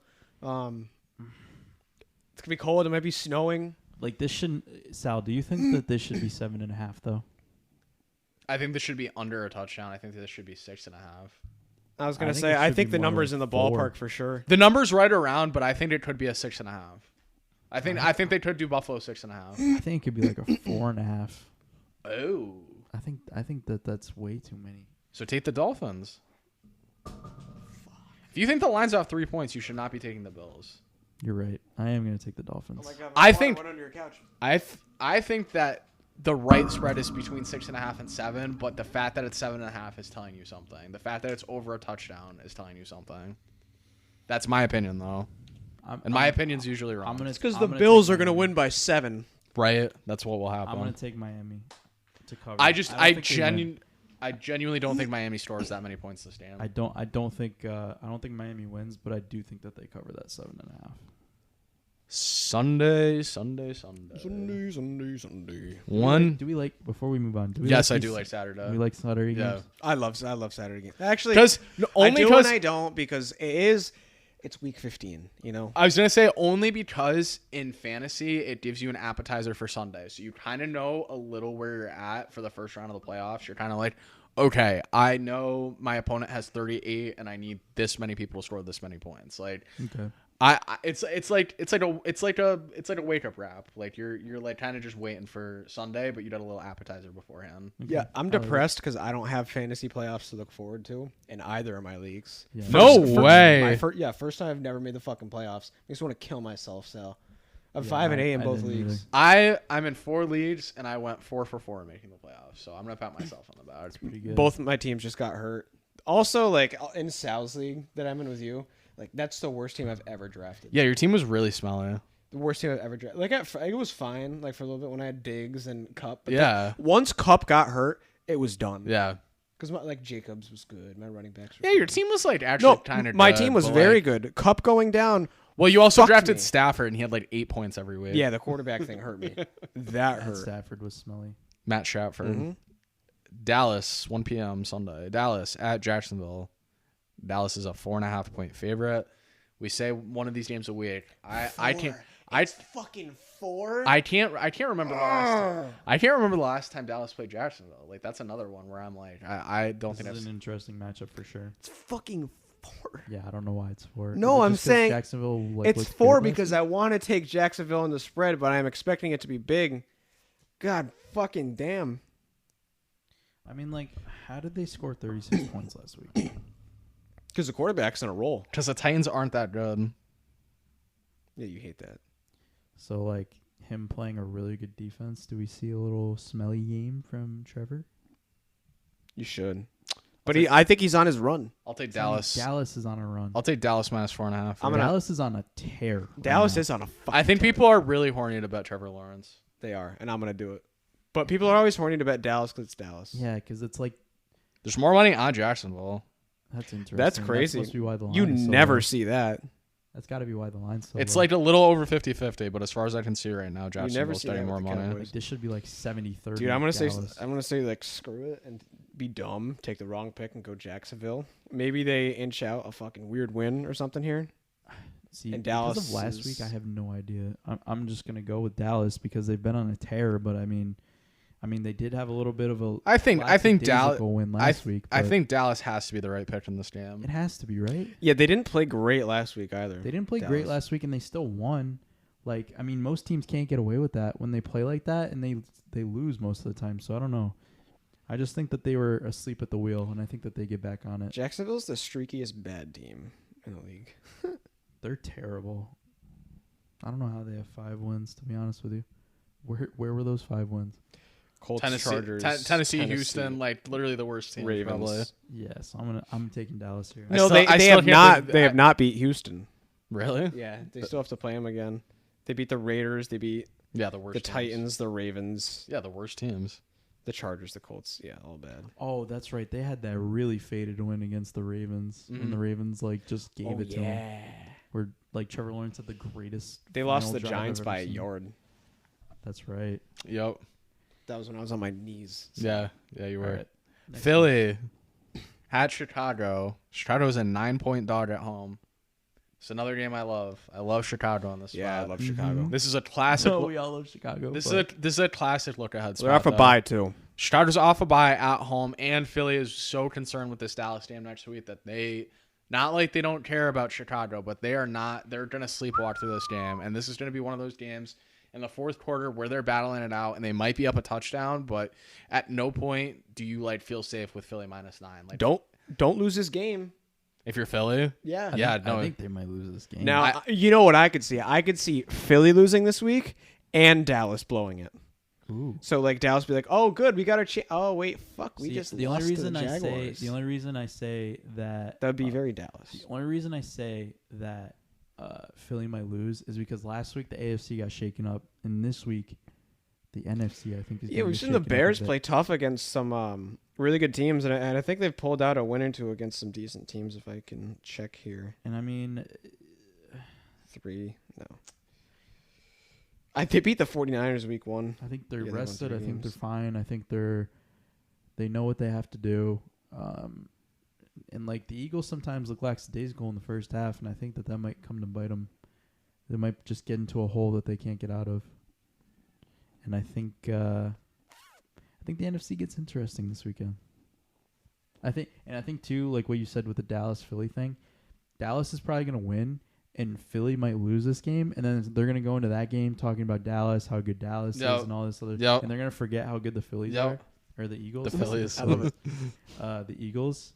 It's gonna be cold. It might be snowing. Like this shouldn't. Sal, do you think that this should be 7.5 though? I think this should be under a touchdown. I think this should be 6.5. I was gonna think say it I should think be the more numbers like in the 4. ballpark for sure. The number's right around, but I think it could be a 6.5. I think they could do Buffalo 6.5. I think it could be like a 4.5. Oh, I think that's way too many. so take the Dolphins. If you think the line's off 3 points, you should not be taking the Bills. You're right. I am gonna take the Dolphins. God, I think- went under your couch. I think that the right spread is between 6.5 and 7, but the fact that it's 7.5 is telling you something. The fact that it's over a touchdown is telling you something. That's my opinion, though. And my opinion's usually wrong. I'm gonna. It's because I'm the gonna Bills take are gonna Miami. win by 7. Right? That's what will happen. I'm gonna take Miami to cover. I don't think they win. genuinely don't think Miami scores that many points this game. I don't think Miami wins, but I do think that they cover that 7.5. Sunday. Sunday. One. Do we like before we move on? Do we Yes, I these- do like Saturday. Do we like Saturday Yeah. games? I love Saturday games. Actually, Because I only do because and I don't because it's week 15. You know. I was gonna say only because in fantasy it gives you an appetizer for Sunday, so you kind of know a little where you're at for the first round of the playoffs. You're kind of like, okay, I know my opponent has 38, and I need this many people to score this many points. Like, Okay. it's like a wake up wrap. Like you're like kind of just waiting for Sunday, but you got a little appetizer beforehand. Okay. Yeah, I'm I like it. depressed because I don't have fantasy playoffs to look forward to in either of my leagues. Yeah. No way. First time I've never made the fucking playoffs. Makes me want to kill myself. So I'm Yeah, 5-8 in I both didn't leagues. I'm in 4 leagues, and I went 4 for 4 in making the playoffs. So I'm gonna pat myself on the back. Pretty good. Both my teams just got hurt. Also, like in Sal's league that I'm in with you, like that's the worst team I've ever drafted. Yeah, your team was really smelly. The worst team I've ever drafted. Like it was fine, like for a little bit when I had Diggs and Cup. But Yeah. once Cup got hurt, it was done. Yeah. Because like Jacobs was good. My running backs were Yeah, good. your team was like actually No, kind of my team was very good. Cup going down. Well, you also fucked drafted me. Stafford, and he had like 8 points every week. Yeah, the quarterback thing hurt me. That Matt hurt. Stafford was smelly. Matt Stratford. Mhm. Dallas, 1 p.m. Sunday. Dallas at Jacksonville. Dallas is a 4.5 point favorite. We say one of these games a week. I can't. fucking 4. I can't remember the last time. I can't remember the last time Dallas played Jacksonville. Like that's another one where I'm like, I don't This think is I've an interesting matchup for sure. It's fucking 4. Yeah, I don't know why it's 4. No, Is it I'm just 'cause saying Jacksonville. Like, It's looked 4 good last because week? I want to take Jacksonville in the spread, but I'm expecting it to be big. God fucking damn. I mean, like, how did they score 36 points last week? Because the quarterback's in a roll. because the Titans aren't that good. Yeah, you hate that. So, like, him playing a really good defense. Do we see a little smelly game from Trevor? You should. But I think he's on his run. I'll take I mean, Dallas. Dallas is on a run. I'll take Dallas minus 4.5. I'm gonna- Dallas is on a tear. right Dallas now. is on a fucking I think people are really horny to bet Trevor Lawrence. They are, and I'm going to do it. But people are always horny to bet Dallas because it's Dallas. Yeah, because it's like There's more money on Jacksonville. that's interesting. That's crazy. That's supposed to be why the line You is so never low. see that. That's got to be why the line's so It's low. like a little over 50-50, but as far as I can see right now, never Jacksonville's see getting that more with the money. Cowboys. Like, this should be like 70-30. Dude, I'm Dallas. gonna say like screw it and be dumb, take the wrong pick and go Jacksonville. Maybe they inch out a fucking weird win or something here. See, and because Dallas of last is- week, I have no idea. I'm just gonna go with Dallas because they've been on a tear. But I mean, they did have a little bit of a I think Dallas. lackadaisical win last week. I but think Dallas has to be the right pick in this game. it has to be right. Yeah, they didn't play great last week either. They didn't play great Dallas. last week, and they still won. Like, I mean, most teams can't get away with that when they play like that, and they lose most of the time. So I don't know. I just think that they were asleep at the wheel, and I think that they get back on it. Jacksonville's the streakiest bad team in the league. They're terrible. I don't know how they have 5 wins, to be honest with you. Where were those 5 wins? Colts, Tennessee, Chargers, Tennessee, Houston, like literally the worst team. Ravens. Probably. Yes, I'm taking Dallas here. No, still- they I they still have can't not. believe- They have not beat Houston. Really? Yeah, they still have to play them again. They beat the Raiders. They beat Yeah, the worst. the teams. Titans, the Ravens, Yeah, the worst teams. the Chargers, the Colts. Yeah, all bad. Oh, that's right. They had that really faded win against the Ravens, and the Ravens like just gave it to them. Where like Trevor Lawrence had the greatest. They lost final the drive Giants I've by ever a seen. yard. That's right. Yep. That was when I was on my knees. Yeah, you were. All right. Next Philly at Chicago. Chicago's a 9-point dog at home. It's another game I love. I love Chicago on this spot. Yeah, I love Chicago. This is a classic. So we all love Chicago. This but is a classic look ahead spot. They're off a though. bye too. Chicago's off a bye at home, and Philly is so concerned with this Dallas game next week that they, not like they don't care about Chicago, but they are not. They're gonna sleepwalk through this game, and this is gonna be one of those games in the fourth quarter where they're battling it out, and they might be up a touchdown, but at no point do you like feel safe with Philly -9. Like, Don't lose this game. if you're Philly, Yeah. I think they might lose this game. Now you know what I could see. I could see Philly losing this week and Dallas blowing it. Ooh. So like Dallas be like, oh good, we got our oh wait, fuck, we See, just the lost only to reason the I say Jaguars. the only reason I say that That'd be very Dallas. the only reason I say that Philly might lose is because last week the AFC got shaken up, and this week the NFC I think is. Yeah, gonna we've be seen the shaken up a Bears bit. play tough against some really good teams, and I think they've pulled out a win or two against some decent teams. If I can check here, And I mean, 3 no. They beat the 49ers week 1. I think they're Yeah, they won rested. 3 I think they're games. fine. I think they know what they have to do. And like the Eagles sometimes look lackadaisical in the first half, and I think that might come to bite them. They might just get into a hole that they can't get out of. And I think the NFC gets interesting this weekend. I think too, like what you said with the Dallas Philly thing, Dallas is probably going to win, and Philly might lose this game, and then they're going to go into that game talking about Dallas, how good Dallas is, and all this other, and they're going to forget how good the Phillies are, or the Eagles. the Phillies. I love it. The Eagles,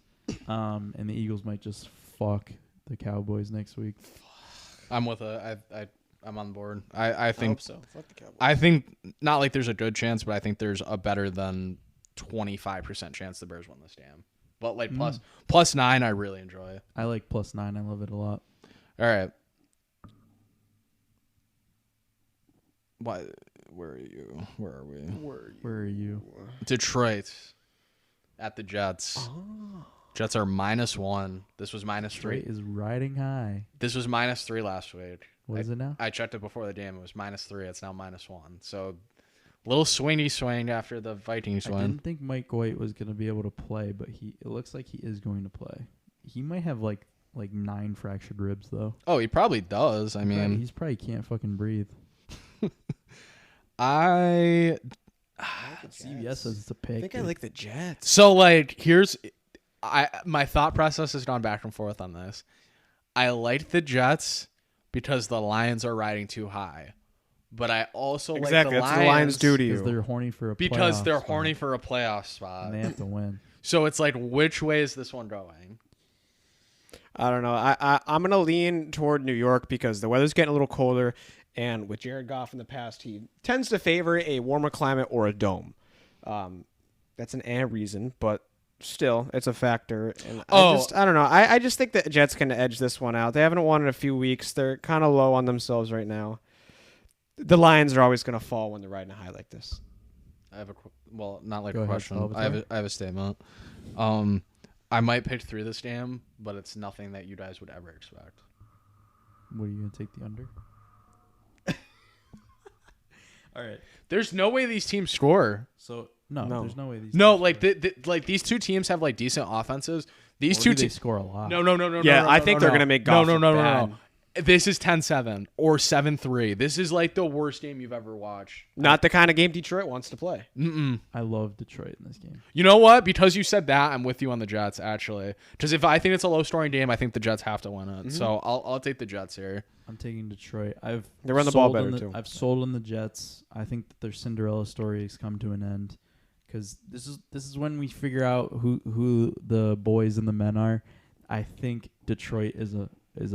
and the Eagles might just fuck the Cowboys next week. I'm with I'm on board. I I think hope so. Fuck the Cowboys. I think not like there's a good chance, but I think there's a better than 25% chance the Bears win this game. But like plus 9, I really enjoy. I like +9. I love it a lot. All right. Why? Where are you? Where are we? Where are you? Detroit at the Jets. Jets are -1. This was -3. Detroit is riding high. This was -3 last week. What is it now? I checked it before the game. It was -3. It's now -1. So, little swingy swing after the Vikings I win. didn't think Mike White was going to be able to play, but it looks like he is going to play. He might have like 9 fractured ribs though. Oh, he probably does. I mean, He's probably can't fucking breathe. I CBS says it's a pick. I think I like the Jets. so like here's my thought process has gone back and forth on this. I like the Jets because the Lions are riding too high, but I also Exactly, like that's what the Lions do to because you. they're horny for a because playoff they're spot, horny for a playoff spot. and they have to win. So it's like, which way is this one going? I don't know. I'm gonna lean toward New York because the weather's getting a little colder, and with Jared Goff in the past, he tends to favor a warmer climate or a dome. That's an reason, but still, it's a factor. And I don't know. I just think the Jets can edge this one out. They haven't won in a few weeks. They're kind of low on themselves right now. The Lions are always gonna fall when they're riding a high like this. I have not like Go a ahead, question. Salvatore. I have a statement. I might pick through this game, but it's nothing that you guys would ever expect. What are you gonna take the under? All right. There's no way these teams score. So no, there's no way these. No, teams like score. like these two teams have like decent offenses. These Or two do they teams score a lot. No. Yeah, I think they're no. gonna make No, golf no, no, no, bad. no. This is 10-7 or 7-3. This is like the worst game you've ever watched. Not the kind of game Detroit wants to play. I love Detroit in this game. You know what? Because you said that, I'm with you on the Jets, actually. Because if I think it's a low-scoring game, I think the Jets have to win it. So I'll take the Jets here. I'm taking Detroit. They run the ball sold on better, too. I've sold on the Jets. I think that their Cinderella story has come to an end because this is when we figure out who the boys and the men are. I think Detroit is a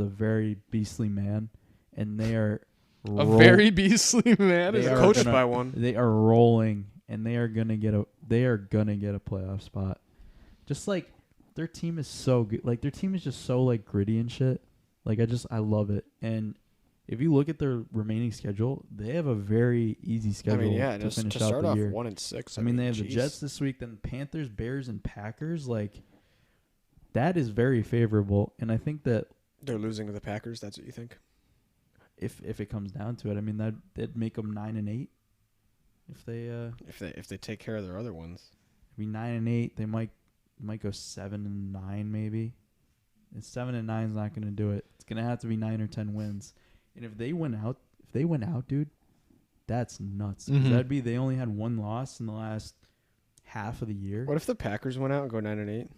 very beastly man, and they are A very beastly man They is are coached gonna- by one. They are rolling, and they are gonna get a playoff spot. Just like their team is so good. Like their team is just so like gritty and shit. Like I love it. And if you look at their remaining schedule, they have a very easy I schedule mean, yeah, to just finish to out start the off year. 1-6. I mean, they have the jeez. Jets this week, then Panthers, Bears, and Packers. Like that is very favorable, and I think that They're losing to the Packers. That's what you think? if it comes down to it, I mean that'd make them 9-8. If they If they take care of their other ones. be 9-8, they might go 7-9 maybe. And 7-9 is not going to do it. It's going to have to be 9 or 10 wins. And if they win out, dude, that's nuts. 'Cause that'd be they only had one loss in the last half of the year. What if the Packers went out and go 9-8?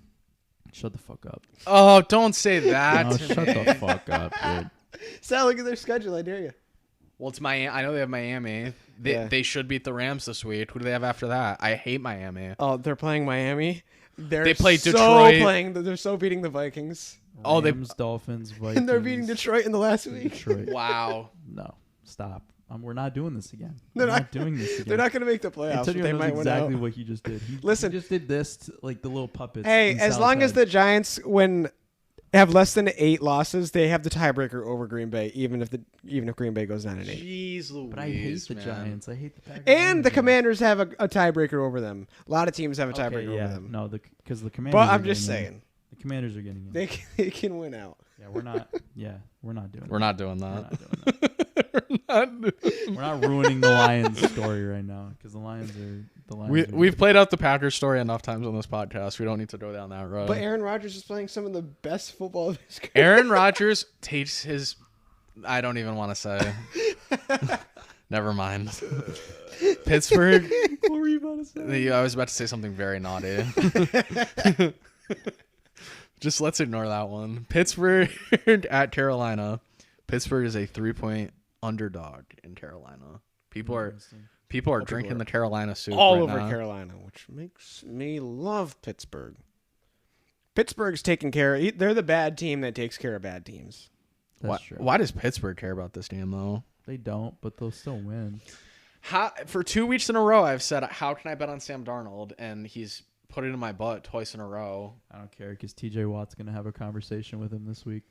Shut the fuck up. Oh, don't say that. No, to shut me. the fuck up, dude. Sal, look at their schedule. I dare you. Well, it's Miami. I know they have Miami. Yeah. They should beat the Rams this week. Who do they have after that? I hate Miami. Oh, they're playing Miami. They play so Detroit. They're so beating the Vikings. Oh, they- Rams, Dolphins, Vikings. And they're beating Detroit in the last week. Detroit. Wow. No, stop. We're not doing this again. They're We're not- not doing this again. They're not going to make the playoffs, but Antonio they knows might win exactly out. what he just did. He Listen. just did this to, like the little puppets. Hey, in as Sal's long as head. the Giants have less than 8 losses, they have the tiebreaker over Green Bay, even if Green Bay goes 9-8. Jeez Louise, But I hate the man. Giants. I hate the Packers. And the Giants. Commanders have a tiebreaker over them. A lot of teams have a Okay, tiebreaker yeah. over them. No, because the Commanders. But are I'm just getting in. saying, The Commanders are getting in. they can win out. Yeah, we're not. Yeah, we're not doing. We're not doing that. that. We're not doing that. We're not ruining the Lions story right now because the Lions are. We've played out the Packers story enough times on this podcast. We don't need to go down that road. But Aaron Rodgers is playing some of the best football of his career. Aaron Rodgers takes his. I don't even want to say. Never mind. Pittsburgh. What were you about to say? I was about to say something very naughty. Just let's ignore that one. Pittsburgh at Carolina. Pittsburgh is a 3-point underdog in Carolina. People are drinking the Carolina soup all right over now. Carolina, which makes me love Pittsburgh. Pittsburgh's taking care. They're the bad team that takes care of bad teams. That's true. Why does Pittsburgh care about this game though? They don't, but they'll still win. For 2 weeks in a row, I've said, how can I bet on Sam Darnold? And he's put it in my butt twice in a row. I don't care because T.J. Watt's gonna have a conversation with him this week.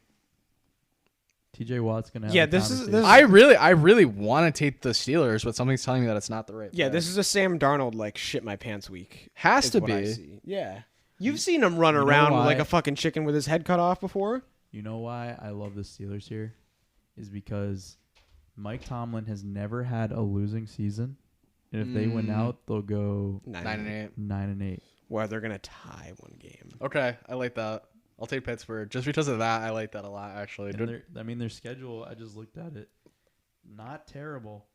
T.J. Watt's gonna have. Yeah, a this is- conversation. I really want to take the Steelers, but something's telling me that it's not the right. Yeah, pick. this is a Sam Darnold like shit my pants week. has is to what I be. see. Yeah, you've seen him run You know around why? like a fucking chicken with his head cut off before. You know why I love the Steelers here, is because Mike Tomlin has never had a losing season, and if they win out, they'll go 9-8. 9-8. Well, they're gonna tie one game. Okay, I like that. I'll take Pittsburgh just because of that. I like that a lot, actually. And their schedule. I just looked at it. Not terrible.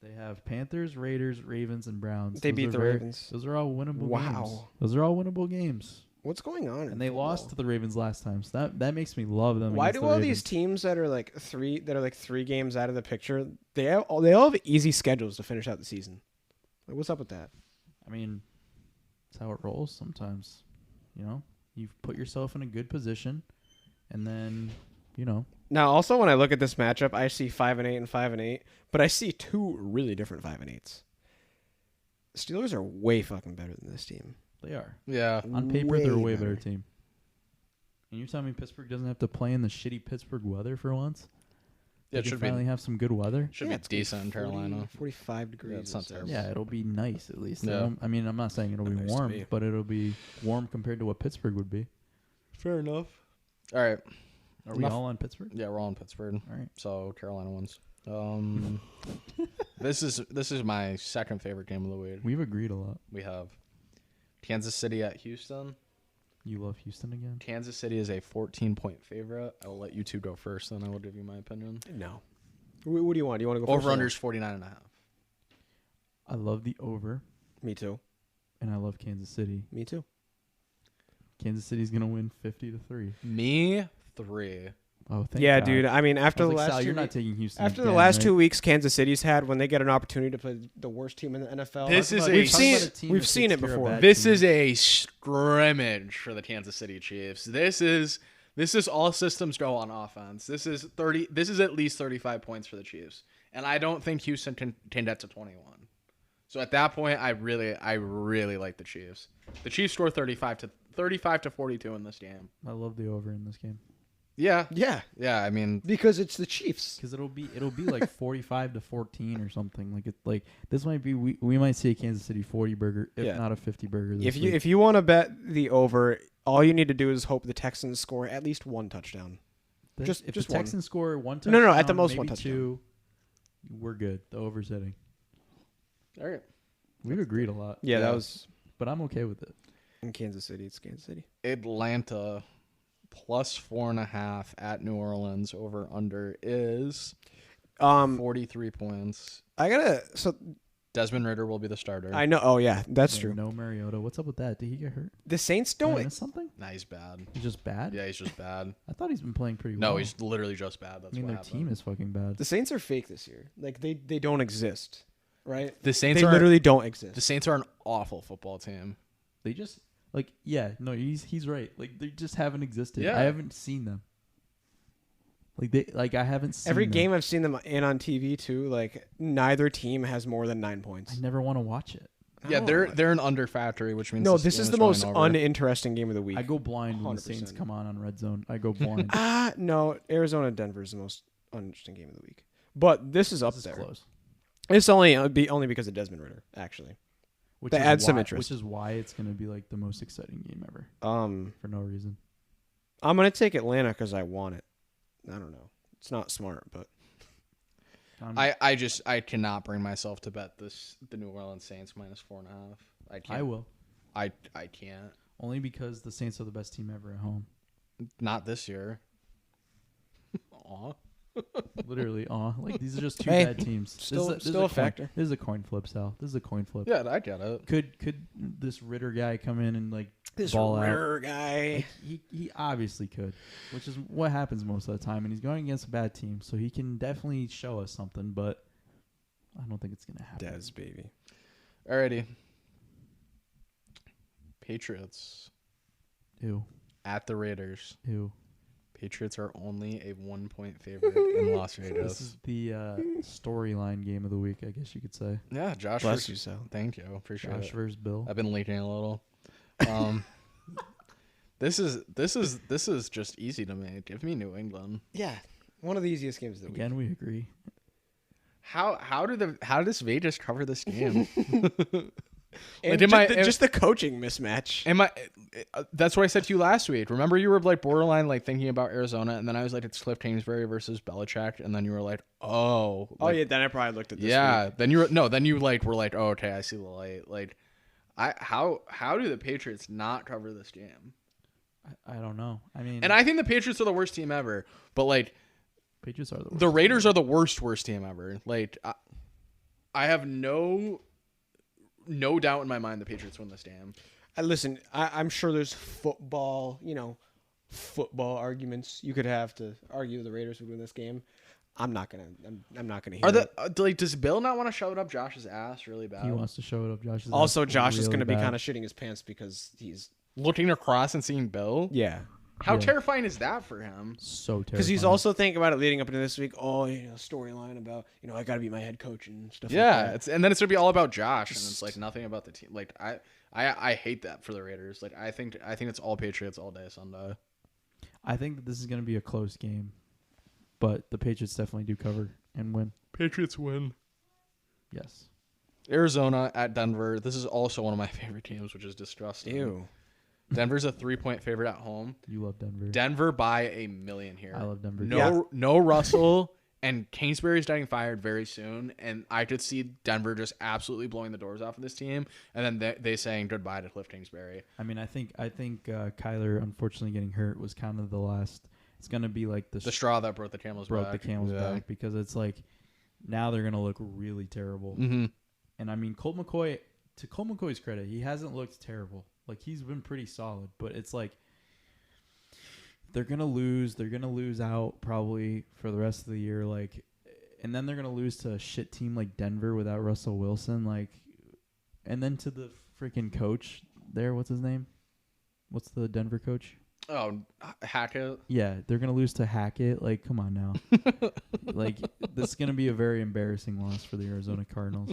They have Panthers, Raiders, Ravens, and Browns. They Those beat are the Ravens. Those are all winnable games. Wow. Those are all winnable games. What's going on? And they lost to the Ravens last time, so that makes me love them. Why against do the all Ravens. these teams that are like 3 games out of the picture? They all have easy schedules to finish out the season. Like, what's up with that? I mean, that's how it rolls sometimes. You know, you put yourself in a good position, and then, you know. Now, also when I look at this matchup, I see 5-8 and 5-8, but I see 2 really different 5-8s. Steelers are way fucking better than this team. They are. Yeah. On paper, they're a way better. better team. And you're telling me Pittsburgh doesn't have to play in the shitty Pittsburgh weather for once? Yeah, They it can should be finally have some good weather? should Yeah, be it's gonna be decent in 40, Carolina. 45 degrees. Yeah, it's not it says. terrible. Yeah, it'll be nice at least. Yeah. I mean, I'm not saying it'll be Nice to warm, be. but it'll be warm compared to what Pittsburgh would be. Fair enough. All right. Are we all on Pittsburgh? Yeah, we're all in Pittsburgh. All right. So Carolina wins. This is my second favorite game of the week. We've agreed a lot. We have Kansas City at Houston. You love Houston again? Kansas City is a 14-point favorite. I will let you two go first, then I will give you my opinion. No. What do you want? Do you want to go first? Over-under's 49.5. I love the over, Me too. and I love Kansas City. Me too. Kansas City's going to win 50-3. Me, 3. Oh, thank Yeah, God. dude. I mean, after I the was like, last Sal, 2 you're not weeks, taking Houston after the again, last right? 2 weeks Kansas City's had when they get an opportunity to play the worst team in the NFL. This is we've a- seen we've seen it takes care of before. bad This teams. is a scrimmage for the Kansas City Chiefs. This is all systems go on offense. This is at least 35 points for the Chiefs. And I don't think Houston can get to 21. So at that point, I really like the Chiefs. The Chiefs score 35 to 42 in this game. I love the over in this game Yeah. Yeah, Yeah, I mean, because it's the Chiefs. because it'll be like 45-14 or something. Like this might be we might see a Kansas City 40 burger, if Yeah. not a 50 burger. This If you week. if you want to bet the over, all you need to do is hope the Texans score at least one touchdown. if just the one. Texans score one No, touchdown, at the most maybe one touchdown. 2, we're good. The over's hitting. all right. We've agreed a lot. Yeah, Yeah. that was But I'm okay with it. in Kansas City. It's Kansas City. Atlanta plus 4.5 at New Orleans. Over under is 43 points. I gotta. So Desmond Ridder will be the starter. I know. Oh yeah, that's Yeah, true. No Mariota. What's up with that? Did he get hurt? The Saints Did I don't. miss something? Nah, he's bad. He's just bad. Yeah, he's just bad. I thought he's been playing pretty well. No, he's literally just bad. That's I mean, what their happened. team is fucking bad. The Saints are fake this year. Like they don't exist, right? The Saints They are literally don't exist. the Saints are an awful football team. They just he's right. Like they just haven't existed. Yeah. I haven't seen them. I haven't seen Every them. game I've seen them in on TV too. Like neither team has more than 9 points. I never want to watch it. Yeah, No. they're an under factory, which means No, this is the going most over. uninteresting game of the week. I go blind when the 100%. Saints come on Red Zone. I go blind. No, Arizona Denver is the most uninteresting game of the week. But this is up This is there. close. It's only because of Desmond Ritter, actually. Which That is adds some why- interest. Which is why it's going to be like the most exciting game ever for no reason. I'm gonna take Atlanta because I want it. I don't know. It's not smart, but I cannot bring myself to bet the New Orleans Saints minus 4.5. I can't. I will. I can't. Only because the Saints are the best team ever at home. Not this year. Aw. Literally, like these are just two Hey, bad teams. still this is a coin- factor. This is a coin flip, Sal. This is a coin flip. Yeah, I get it. Could this Ritter guy come in and like this ball out? Ritter guy. He obviously could, which is what happens most of the time. And he's going against a bad team, so he can definitely show us something. But I don't think it's gonna happen. Dez, baby. Alrighty. Patriots Ew, at the Raiders. ew. Patriots are only a 1-point favorite in Las This Vegas. is the storyline game of the week, I guess you could say. Yeah, Josh. Bless you, Sal. Thank you. Appreciate Josh it. versus Bill. I've been leaking a little. This is just easy to make. Give me New England. Yeah, one of the easiest games of the week. Again, we agree. How does Vegas cover this game? And Like, just the coaching mismatch. That's what I said to you last week. Remember, you were like borderline like thinking about Arizona, and then I was like, it's Cliff Kingsbury versus Belichick, and then you were like, oh, Oh like, yeah, then I probably looked at this. yeah. week. Then you like were like, oh, okay, I see the light. Like, how do the Patriots not cover this game? I don't know. I mean, And I think the Patriots are the worst team ever, but like Patriots are the worst. the Raiders are the worst team ever. Like, I have no doubt in my mind the Patriots win this game. Listen, I'm sure there's football arguments you could have to argue the Raiders would win this game. I'm not gonna hear Are that. like does Bill not want to shove it up Josh's ass really bad? He wants to show it up. Josh is Also, ass Josh is really going to be bad. kind of shitting his pants because he's Looking across and seeing Bill. yeah. How Yeah. terrifying is that for him? so terrible. Because he's also thinking about it leading up into this week. Oh, storyline about I got to be my head coach and stuff. Yeah, like that. and then it's gonna be all about Josh, and it's like nothing about the team. Like I hate that for the Raiders. Like I think it's all Patriots all day Sunday. I think that this is going to be a close game, but the Patriots definitely do cover and win. Patriots win. Yes. Arizona at Denver. This is also one of my favorite teams, which is disgusting. Ew. Denver's a 3-point favorite at home. You love Denver. Denver by 1 million here. I love Denver. No Russell, and Kingsbury's getting fired very soon, and I could see Denver just absolutely blowing the doors off of this team, and then they saying goodbye to Cliff Kingsbury. I mean, I think Kyler unfortunately getting hurt was kind of the last. It's gonna be like the straw that broke the camel's back because it's like now they're gonna look really terrible. Mm-hmm. And I mean, Colt McCoy. To Colt McCoy's credit, he hasn't looked terrible. Like he's been pretty solid, but it's like they're gonna lose. They're gonna lose out probably for the rest of the year. Like, and then they're gonna lose to a shit team like Denver without Russell Wilson. Like, and then to the freaking coach there. What's his name? What's the Denver coach? Oh, Hackett. Yeah, they're gonna lose to Hackett. Like, come on now. Like, this is gonna be a very embarrassing loss for the Arizona Cardinals.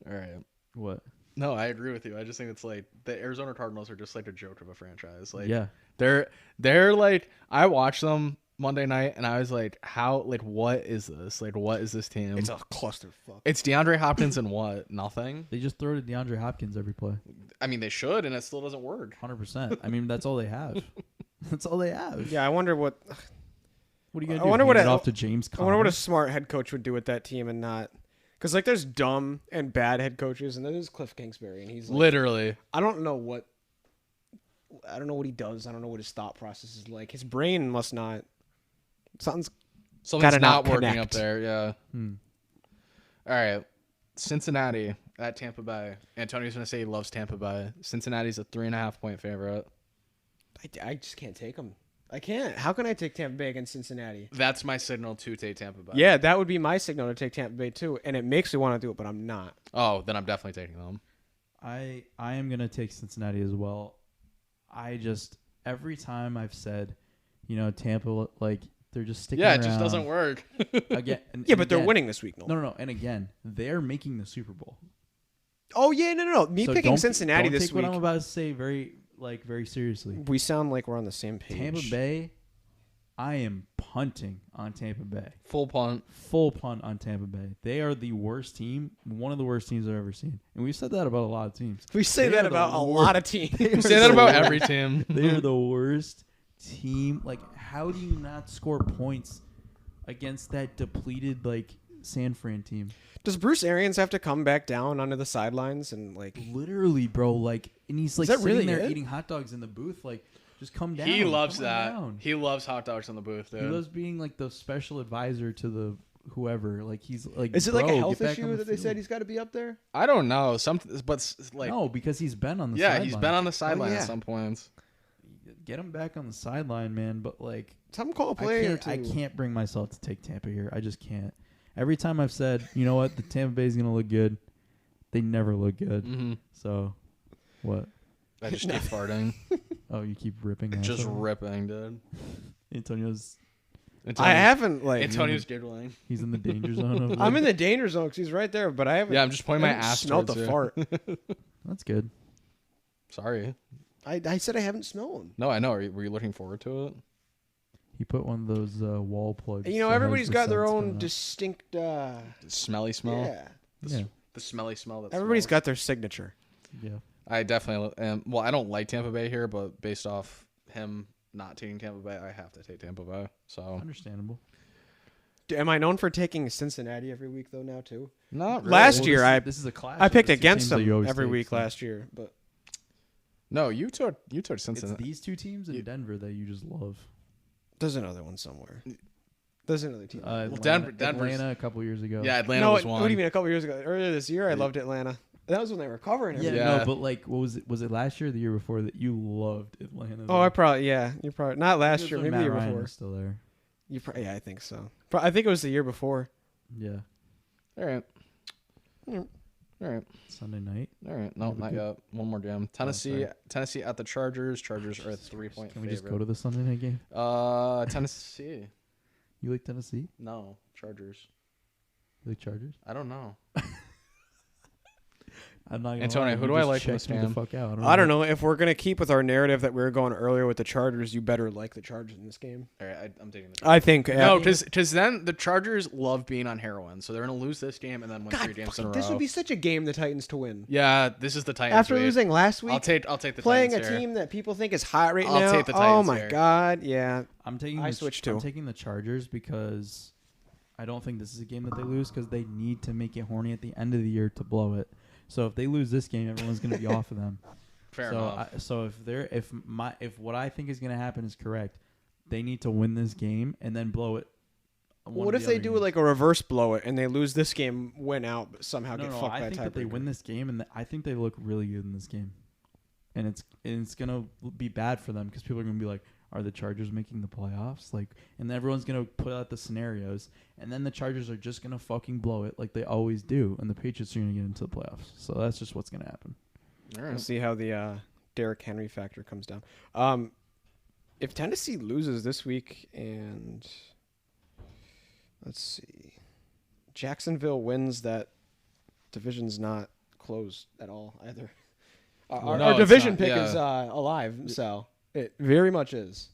All right. What? No, I agree with you. I just think it's like the Arizona Cardinals are just like a joke of a franchise. Like, yeah, they're like, I watched them Monday night and I was like, how, like, what is this? Like, what is this team? It's a clusterfuck. It's DeAndre Hopkins and what? Nothing. they just throw to DeAndre Hopkins every play. I mean, they should, and it still doesn't work. 100%. I mean, that's all they have. That's all they have. Yeah, I wonder what. What are you gonna I do? wonder what Hand it a- off to James I wonder what a Conner? smart head coach would do with that team and not. Because, like, there's dumb and bad head coaches, and then there's Cliff Kingsbury, and he's like, Literally. I don't know what he does. I don't know what his thought process is like. His brain must not. Something's Something's not not working connect. up there. Yeah. Hmm. All right. Cincinnati at Tampa Bay. Antonio's going to say he loves Tampa Bay. Cincinnati's a 3.5-point favorite. I just can't take him. I can't. How can I take Tampa Bay against Cincinnati? That's my signal to take Tampa Bay. Yeah, that would be my signal to take Tampa Bay too, and it makes me want to do it, but I'm not. Oh, then I'm definitely taking them. I am gonna take Cincinnati as well. I just every time I've said, Tampa, like they're just sticking Yeah, around. it just doesn't work. Again, Yeah, but they're winning this week. No. And again, they're making the Super Bowl. Oh yeah, no. Me So picking don't- Cincinnati don't this take week. what I'm about to say very seriously. We sound like we're on the same page. Tampa Bay, I am punting on Tampa Bay. Full punt. Full punt on Tampa Bay. They are the worst team, one of the worst teams I've ever seen. And we've said that about a lot of teams. We say They that are the about a worst- lot of teams. You say that about every team. They are the worst team. Like, how do you not score points against that depleted, like, San Fran team? Does Bruce Arians have to come back down onto the sidelines and like? Literally, bro. Like, and he's like that sitting really there it? eating hot dogs in the booth. Like, just come down. He loves Come on that. down. He loves hot dogs in the booth, dude. He loves being like the special advisor to the whoever. Like, he's like, Is it like a "Bro, health get back on issue the that they field." said he's got to be up there? I don't know. Like, No, because he's been on the yeah, sideline. he's been on the sideline yeah. at some points. Get him back on the sideline, man. But like, Some call a play or two. I can't bring myself to take Tampa here. I just can't. Every time I've said, you know what, the Tampa Bay's gonna look good, they never look good. Mm-hmm. So, what? I just keep farting. Oh, you keep ripping. Just asshole? ripping, dude. Antonio's. I haven't like. Antonio's giggling. He's in the danger zone. Of I'm in the danger zone because he's right there, but I haven't. Yeah, I'm just pointing my I haven't ass smelled the towards you. fart. That's good. Sorry. I said I haven't smelled him. No, I know. Were you looking forward to it? He put one of those wall plugs. You know, that has everybody's the got their scents own coming out. distinct. The smelly smell. Yeah. Yeah, The smelly smell. That Everybody's smells. got their signature. yeah. I definitely. Well, I don't like Tampa Bay here, but based off him not taking Tampa Bay, I have to take Tampa Bay. So Understandable. Am I known for taking Cincinnati every week though? Now too. not really. Last year, This is a clash. I of picked the two against teams that you them always every take, week so. last year, but No, you took It's Cincinnati. these two teams in Denver that you just love. there's another one somewhere. There's another team. Atlanta, Denver's- Atlanta a couple years ago. Yeah, Atlanta no, was what one. do you mean? A couple years ago, earlier this year, I loved Atlanta. That was when they were covering Yeah, everything. Yeah. no, but like, what was it? Was it last year or the year before that you loved Atlanta? Oh, I probably You're probably not last year, When maybe the Matt year Ryan before. was still there. Yeah, I think so. I think it was the year before. Yeah, All right. Yeah. All right. Sunday night. All right. No, Have a not good- yet. One more game. Tennessee at the Chargers. Chargers are a 3-point Can favorite. we just go to the Sunday night game? Tennessee. You like Tennessee? No, Chargers. You like Chargers? I don't know. I'm not gonna Antonio, lie, who you do I just like in checked this me the game? fuck out. I don't know. If we're going to keep with our narrative that we were going earlier with the Chargers, you better like the Chargers in this game. All right, I'm taking the. I think. No, because then the Chargers love being on heroin, so they're gonna lose this game and then win 3 games in a row. This would be such a game the Titans to win. Yeah, this is the Titans. After losing last week, I'll take the playing Titans a here. team that people think is hot right I'll now. take the Oh Titans my here. God, yeah. I'm taking. I switched too. I'm taking the Chargers because I don't think this is a game that they lose because they need to make it horny at the end of the year to blow it. So if they lose this game, everyone's going to be off of them. Fair enough. So if what I think is going to happen is correct, they need to win this game and then blow it. What if they do like a reverse blow it and they lose this game, win out, but somehow get fucked by a I think that they tiebreaker? win this game, and I think they look really good in this game, and it's gonna be bad for them because people are gonna be like, "Are the Chargers making the playoffs?" Like, and everyone's gonna put out the scenarios, and then the Chargers are just gonna fucking blow it like they always do, and the Patriots are gonna get into the playoffs. So that's just what's gonna happen. All We'll right. see how the Derrick Henry factor comes down. If Tennessee loses this week and let's see, Jacksonville wins, that division's not closed at all either. Our No, it's division not, pick yeah. is alive, so it very much is.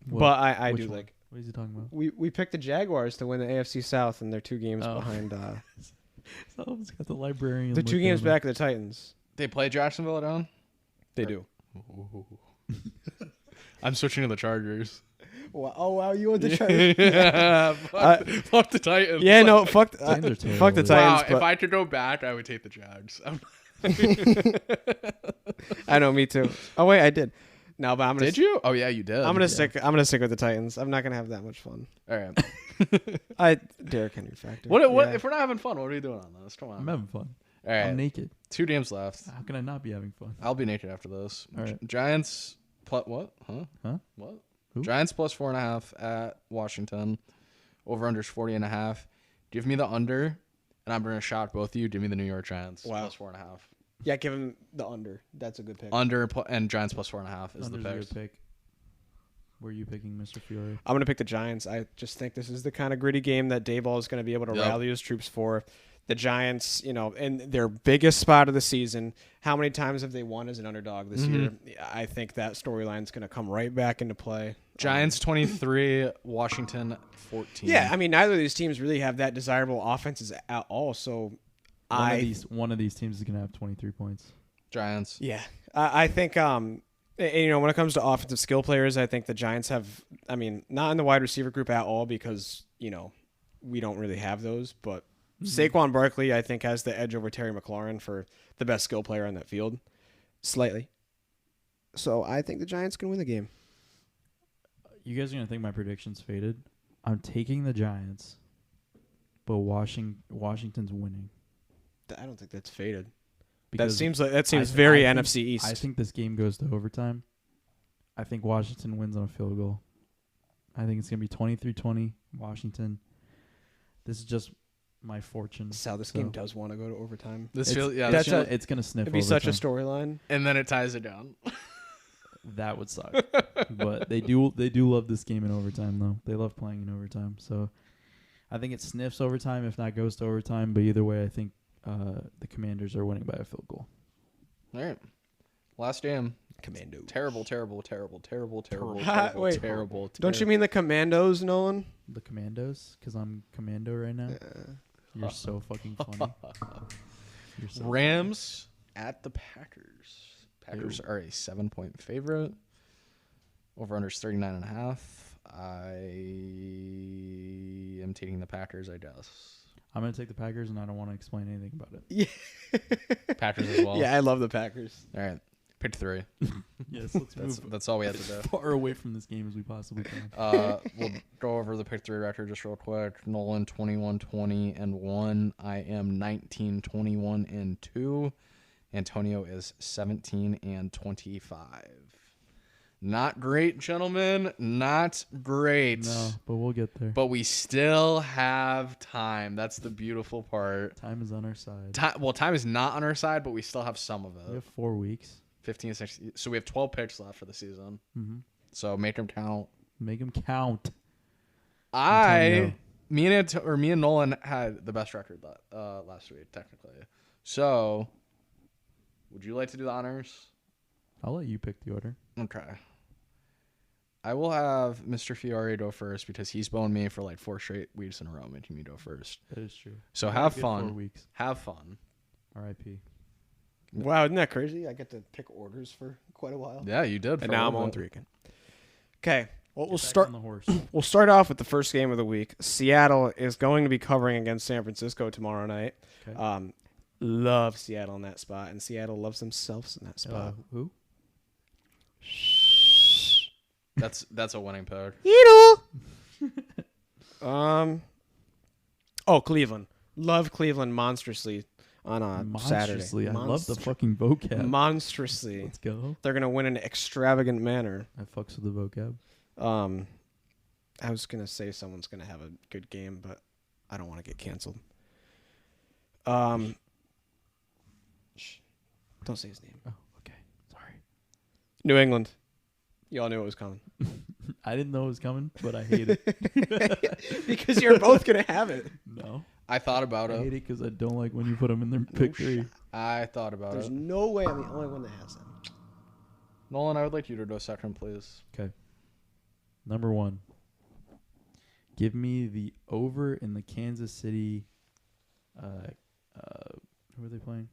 What- But I which do one? like What is he talking about? we picked the Jaguars to win the AFC South, and they're 2 games Oh. behind. Someone's got the librarian. They're 2 look games at him. back of the Titans. They play Jacksonville at home. They do. I'm switching to the Chargers. Wow, oh wow, you want the Chargers? Yeah, fuck the Titans. Yeah, no, fuck, Titans are fuck the terrible. Wow, Titans. if I could go back, I would take the Jags. I know, me too. Oh wait, I did. No, but I'm gonna. Did you? Oh yeah, you did. I'm gonna stick. I'm gonna stick with the Titans. I'm not gonna have that much fun. All right. Derrick Henry factor. What Yeah. if we're not having fun? What are we doing on this? Come on. I'm having fun. All right. I'm naked. 2 games left. How can I not be having fun? I'll be naked after this. All right. Giants plus what? Huh? What? Who? Giants plus 4.5 at Washington. Over under 40.5. Give me the under, and I'm gonna shock both of you. Give me the New York Giants Wow. plus 4.5. Yeah, give him the under. That's a good pick. And Giants plus 4.5 is Under's the a picks. good pick. Where are you picking, Mr. Fiore? I'm gonna pick the Giants. I just think this is the kind of gritty game that Dayball is gonna be able to Yep. rally his troops for. The Giants, in their biggest spot of the season, how many times have they won as an underdog this year? I think that storyline's gonna come right back into play. Giants 23, Washington 14. Yeah, I mean, neither of these teams really have that desirable offenses at all. So, One of these teams is gonna have 23 points. Giants. yeah, I think when it comes to offensive skill players, I think the Giants have. I mean, not in the wide receiver group at all because we don't really have those. But Saquon Barkley, I think, has the edge over Terry McLaurin for the best skill player on that field, slightly. So I think the Giants can win the game. You guys are gonna think my prediction's faded. I'm taking the Giants, but Washington's winning. I don't think that's faded. Because That seems I very think- NFC East. I think this game goes to overtime. I think Washington wins on a field goal. I think it's gonna be 23-20 Washington. This is just my fortune. That's how this game does want to go to overtime. This It's- feels yeah. that's This It's gonna sniff. It'd be such a overtime. storyline. and then it ties it down. That would suck. But they do love this game in overtime though. They love playing in overtime. So I think it sniffs overtime, if not goes to overtime. But either way, I think the Commanders are winning by a field goal. All right. Last game. Commando. Terrible. Wait. Terrible. Don't you mean the Commandos, Nolan? The Commandos, because I'm commando right now. You're so fucking funny. You're so Rams at the Packers. Packers are a 7-point favorite. Over under 39.5. I am taking the Packers, I guess. I'm gonna take the Packers, and I don't want to explain anything about it. Yeah. Packers as well. Yeah, I love the Packers. All right. Pick 3. Yes, let's move That's all we had to do. far away from this game as we possibly can. We'll go over the pick 3 record just real quick. Nolan 21-20-1. I am 19-21-2. Antonio is 17-25. Not great, gentlemen. Not great. No, but we'll get there. But we still have time. That's the beautiful part. Time is on our side. Time is not on our side, but we still have some of We it. have 4 weeks. 15, 16. So we have 12 picks left for the season. Mm-hmm. So make them count. Make them count. Me and Nolan had the best record last week, technically. So, would you like to do the honors? I'll let you pick the order. Okay. I will have Mr. Fiore go first because he's boned me for like 4 straight weeks in a row making me go first. That is true. So I have did fun. 4 weeks. Have fun. R.I.P. Wow, isn't that crazy? I get to pick orders for quite a while. Yeah, you did. And now I'm on 3 again. Okay. Well, we'll Get back start. on the horse. We'll start off with the first game of the week. Seattle is going to be covering against San Francisco tomorrow night. Okay. Love Seattle in that spot, and Seattle loves themselves in that spot. Who? That's a winning pick. Cleveland. Love Cleveland monstrously on a Saturday. Monstrously. I love the fucking vocab. Monstrously. Let's go. They're going to win in an extravagant manner. I fucks with the vocab. I was going to say someone's going to have a good game, but I don't want to get canceled. Don't say his name. Oh, okay. Sorry. New England. You all knew it was coming. I didn't know it was coming, but I hate it. Because you're both going to have it. No. I thought about I it. hate it because I don't like when you put them in their pick 3. I thought about There's it. no way I'm the only one that has them. Nolan, I would like you to go second, please. Okay. Number 1. Give me the over in the Kansas City. Who are they playing?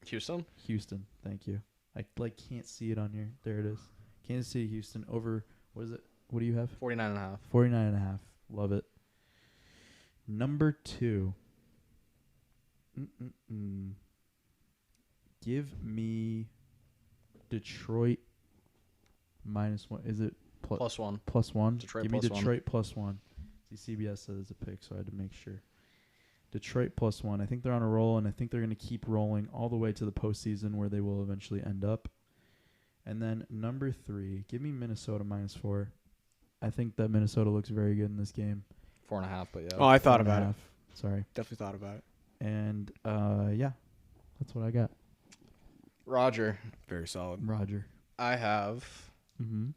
Houston? Houston. Thank you. I can't see it on here. There it is. Kansas City, Houston over. What is it? What do you have? 49.5. 49.5. Love it. Number 2. Give me Detroit -1. Is it +1. +1? Detroit Give me +1. Detroit +1. See, CBS said it's a pick, so I had to make sure. Detroit +1. I think they're on a roll, and I think they're going to keep rolling all the way to the postseason where they will eventually end up. And then number 3, give me Minnesota -4. I think that Minnesota looks very good in this game. 4.5, but yeah. Oh, I thought about it. 4.5. Sorry. Definitely thought about it. And, yeah, that's what I got. Roger. Very solid. Roger. I have Mm-hmm.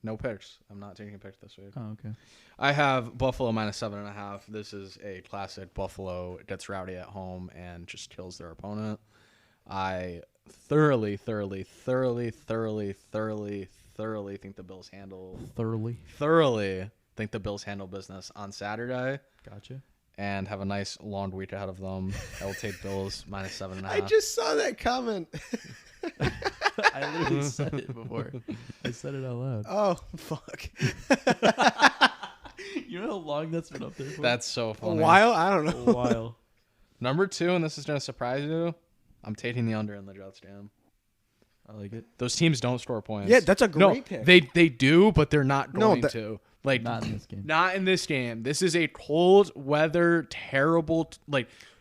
no picks. I'm not taking a pick this week. Oh, okay. I have Buffalo -7.5. This is a classic. Buffalo gets rowdy at home and just kills their opponent. I thoroughly think the Bills handle business on Saturday Gotcha. and have a nice long week ahead of them. I will take Bills -7.5. I just saw that comment. I literally said it before. I said it out loud. Oh, fuck. You know how long that's been up there for? That's so A funny. while? I don't know. a while. Number 2, and this is going to surprise you, I'm taking the under in the Jets game. I like it. Those teams don't score points. Yeah, that's a great pick. They do, but they're not going to. Like, Not in this game. Not in this game. This is a cold weather, terrible.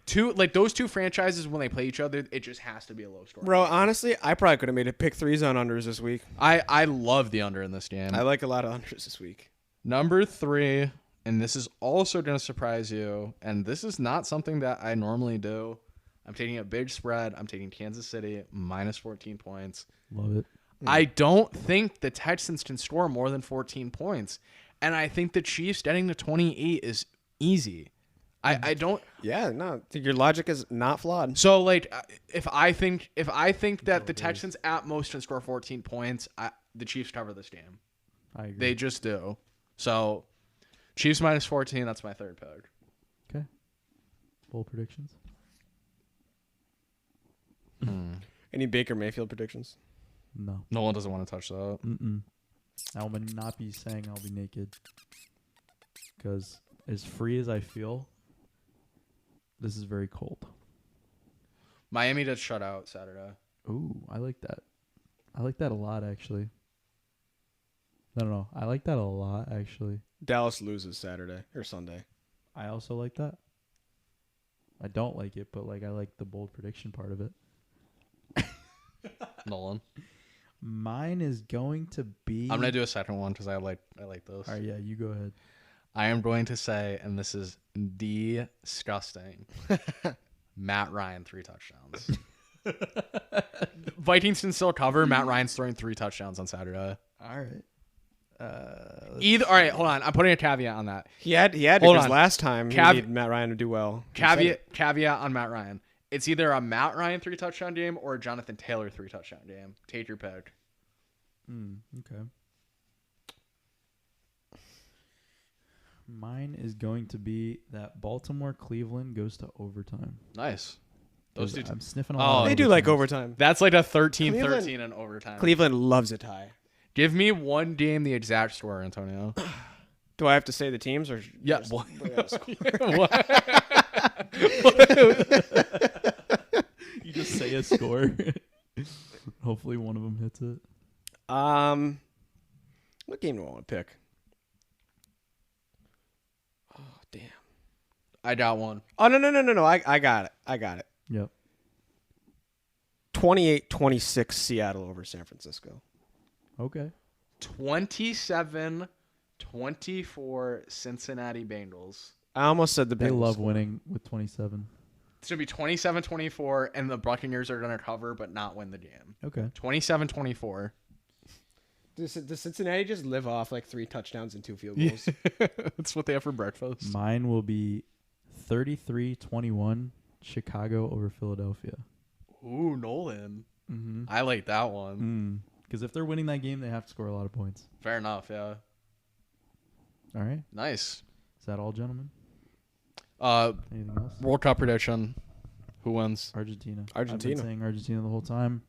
Those two franchises when they play each other, it just has to be a low score. Bro, honestly, I probably could have made a pick 3s on unders this week. I love the under in this game. I like a lot of unders this week. Number 3, and this is also going to surprise you, and this is not something that I normally do. I'm taking a big spread. I'm taking Kansas City -14 points. Love it. I don't think the Texans can score more than 14 points. And I think the Chiefs getting to 28 is easy. I don't. Yeah, no, your logic is not flawed. So if I think that the Texans at most can score 14 points, the Chiefs cover this game. I agree. They just do. So Chiefs -14. That's my third pick. Okay. Bold predictions. Any Baker Mayfield predictions? No. No one doesn't want to touch that. I will not be saying I'll be naked. Because as free as I feel, this is very cold. Miami did shut out Saturday. Ooh, I like that. I like that a lot, actually. No. I like that a lot, actually. Dallas loses Saturday or Sunday. I also like that. I don't like it, but I like the bold prediction part of it. Nolan. Mine is going to be... I'm gonna do a second one because I like those. All right, yeah, you go ahead. I am going to say, and this is disgusting, Matt Ryan 3 touchdowns. Vikings can still cover. Matt Ryan's throwing 3 touchdowns on Saturday. All right. All right, hold on. I'm putting a caveat on that. He had Hold because on. last time he needed Matt Ryan to do well. Caveat on Matt Ryan. It's either a Matt Ryan 3-touchdown game or a Jonathan Taylor 3-touchdown game. Take your pick. Okay. Mine is going to be that Baltimore-Cleveland goes to overtime. Nice. Those two. I'm sniffing a lot. They do like overtime. That's like a 13-13 in overtime. Cleveland loves a tie. Give me one game, the exact score, Antonio. Do I have to say the teams or? Yeah. just- What? You just say a score. Hopefully one of them hits it. What game do I want to pick? Oh damn! I got one. Oh no! I got it. Yep. 28-26 Seattle over San Francisco. Okay. 27-24 Cincinnati Bengals. I almost said the They Bengals. love winning with 27. It's going to be 27-24, and the Buccaneers are going to cover but not win the game. Okay. 27-24. Does Cincinnati just live off like 3 touchdowns and 2 field goals? That's what they have for breakfast. Mine will be 33-21 Chicago over Philadelphia. Ooh, Nolan. Mm-hmm. I like that one. Because if they're winning that game, they have to score a lot of points. Fair enough, yeah. All right. Nice. Is that all, gentlemen? Anything else? World Cup prediction. Who wins? Argentina. Argentina. I've been saying Argentina the whole time.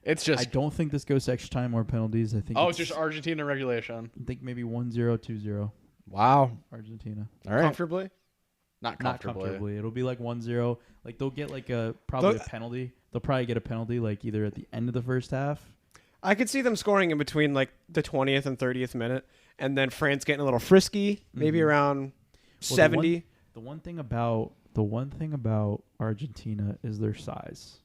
It's just... I don't think this goes to extra time or penalties. I think. it's just Argentina regulation. I think maybe 1-0, 2-0. Wow. Argentina. All right. Comfortably? Not Not comfortably. comfortably. It'll be like 1-0. Like they'll get like probably a penalty. They'll probably get a penalty like either at the end of the first half. I could see them scoring in between like the 20th and 30th minute, and then France getting a little frisky, maybe around 70. The one thing about Argentina is their size,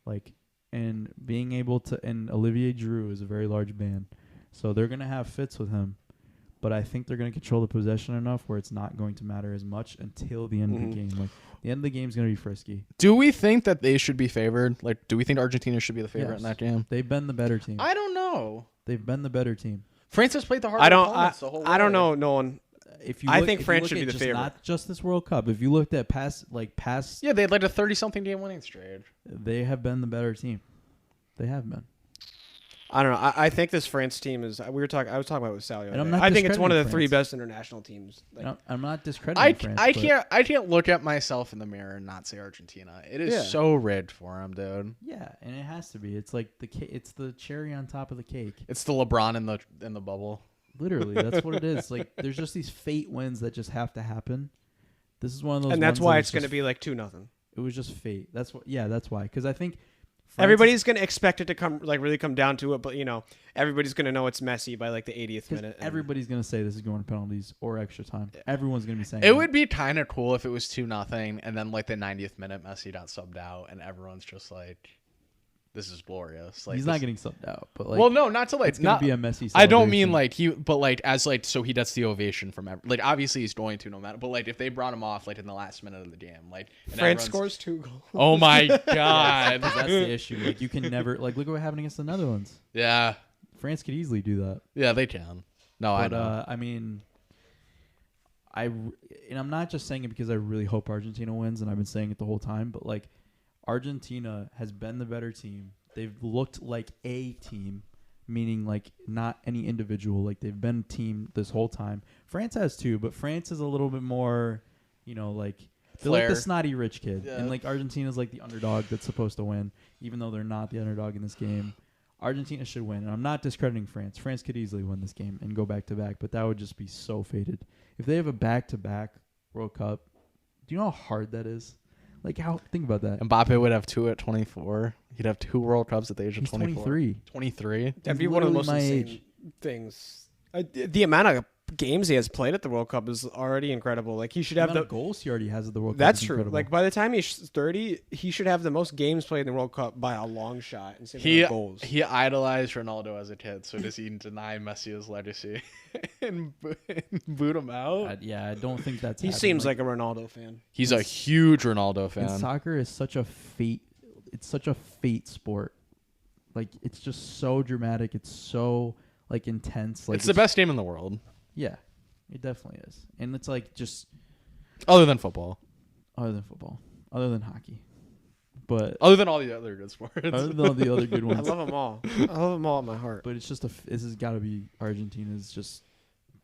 like, and being able to. And Olivier Giroud is a very large man, so they're gonna have fits with him. But I think they're gonna control the possession enough where it's not going to matter as much until the end of the game. Like the end of the game is gonna be frisky. Do we think that they should be favored? Like, do we think Argentina should be the favorite in that game? They've been the better team. I don't know. They've been the better team. France has played the hardest opponents the whole way. I don't know, Nolan. I think France should be the favorite. Not just this World Cup. If you looked at past, Yeah, they had like a 30-something game winning streak. they have been the better team. They have been. I don't know. I think this France team is. I was talking about it with Sally. And I'm not I think it's one of the discrediting 3 France. best international teams. Like, No, I'm not discrediting France. I can't look at myself in the mirror and not say Argentina. It is so rigged for them, dude. Yeah, and it has to be. It's like it's the cherry on top of the cake. It's the LeBron in the bubble. Literally, that's what it is. Like there's just these fate wins that just have to happen. This is one of those. and that's ones why that it's going to be like 2-0. It was just fate. That's what. Yeah, that's why. Because I think Everybody's going to expect it to really come down to it, but everybody's going to know it's messy by like the 80th minute. Everybody's gonna say this is going to penalties or extra time. Everyone's gonna be saying It would be kind of cool if it was 2-0 and then like the 90th minute Messi got subbed out and everyone's just like, this is glorious. Like he's not getting subbed out, but like, well, no, not to like it's gonna not be a messy. I don't mean celebration. like but like as like so he gets the ovation from like obviously he's going to no matter, but like if they brought him off like in the last minute of the game, like and France everyone's- scores 2 goals. Oh my god! That's the issue. Like you can never look at what happened against the Netherlands. Yeah, France could easily do that. yeah, they can. No, I But know. I mean, and I'm not just saying it because I really hope Argentina wins, and I've been saying it the whole time. But like, Argentina has been the better team. They've looked like a team, meaning like not any individual. Like they've been a team this whole time. France has too, but France is a little bit more, like they're like the Flair. snotty rich kid, Yeah. and like Argentina's like the underdog that's supposed to win, even though they're not the underdog in this game. Argentina should win, and I'm not discrediting France. France could easily win this game and go back to back, but that would just be so fated. If they have a back to back World Cup, do you know how hard that is? Like think about that. Mbappe would have 2 at 24. He'd have 2 World Cups at the age of He's 24. 23. 23. That'd be He's one of the most literally my insane age. things. The amount of games he has played at the World Cup is already incredible. Like he should have The amount the of goals he already has at the World Cup. That's is true. incredible. Like by the time he's 30, he should have the most games played in the World Cup by a long shot. And He goals. he idolized Ronaldo as a kid, so does he deny Messi his legacy and boot him out? I don't think that's. He happening. seems like a Ronaldo fan. He's a huge Ronaldo fan. And soccer is such a fate. It's such a fate sport. Like it's just so dramatic. It's so like intense. Like it's the best game in the world, Yeah, it definitely is. And it's like just other than football. other than football, other than hockey. But Other than all the other good sports. other than all the other good I ones, love them all. I love them all in my heart. but it's just this has got to be Argentina's just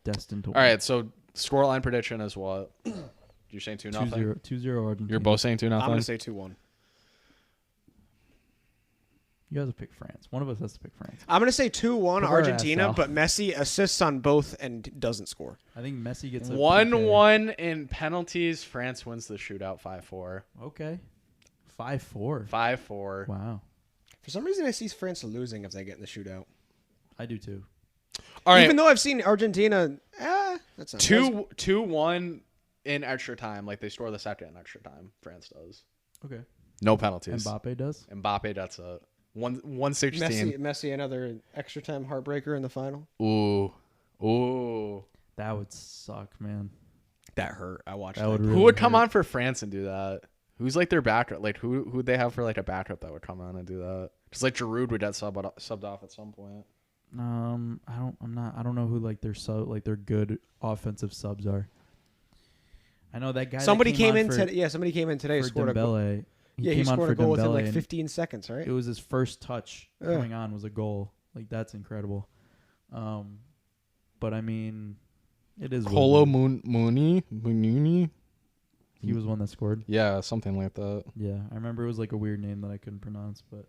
destined to win. All right, so scoreline prediction is what? You're saying 2-0? 2-0 Argentina. You're both saying 2-0? I'm gonna say 2-1. You guys will pick France. One of us has to pick France. I'm gonna say 2-1 Put our Argentina, ass out. but Messi assists on both and doesn't score. I think Messi gets a 1-1 in penalties. France wins the shootout 5-4. Okay. 5-4. 5-4. Wow. For some reason, I see France losing if they get in the shootout. I do too. All right, Even though I've seen Argentina, that's not 2-1 in extra time. Like they score the second in extra time. France does. Okay. No penalties. Mbappe does? Mbappe, that's a 116. Messi, another extra time heartbreaker in the final. Ooh. That would suck, man. That hurt. I watched That that. would Who really would come hurt. on for France and do that? Who's like their backup? Like who'd they have for like a backup that would come on and do that? Because like Giroud would get subbed off at some point. I don't know who like their good offensive subs are. I know that guy. Somebody that came in on today. Yeah, somebody came in today. for Scored a goal. Dembele. Yeah, he came on scored for a goal within Dembele like and 15 seconds, right? It was his first touch Ugh. coming on was a goal. Like that's incredible. But I mean, it is. Colo what it is. Munini? He was one that scored. Yeah, something like that. Yeah, I remember it was like a weird name that I couldn't pronounce, but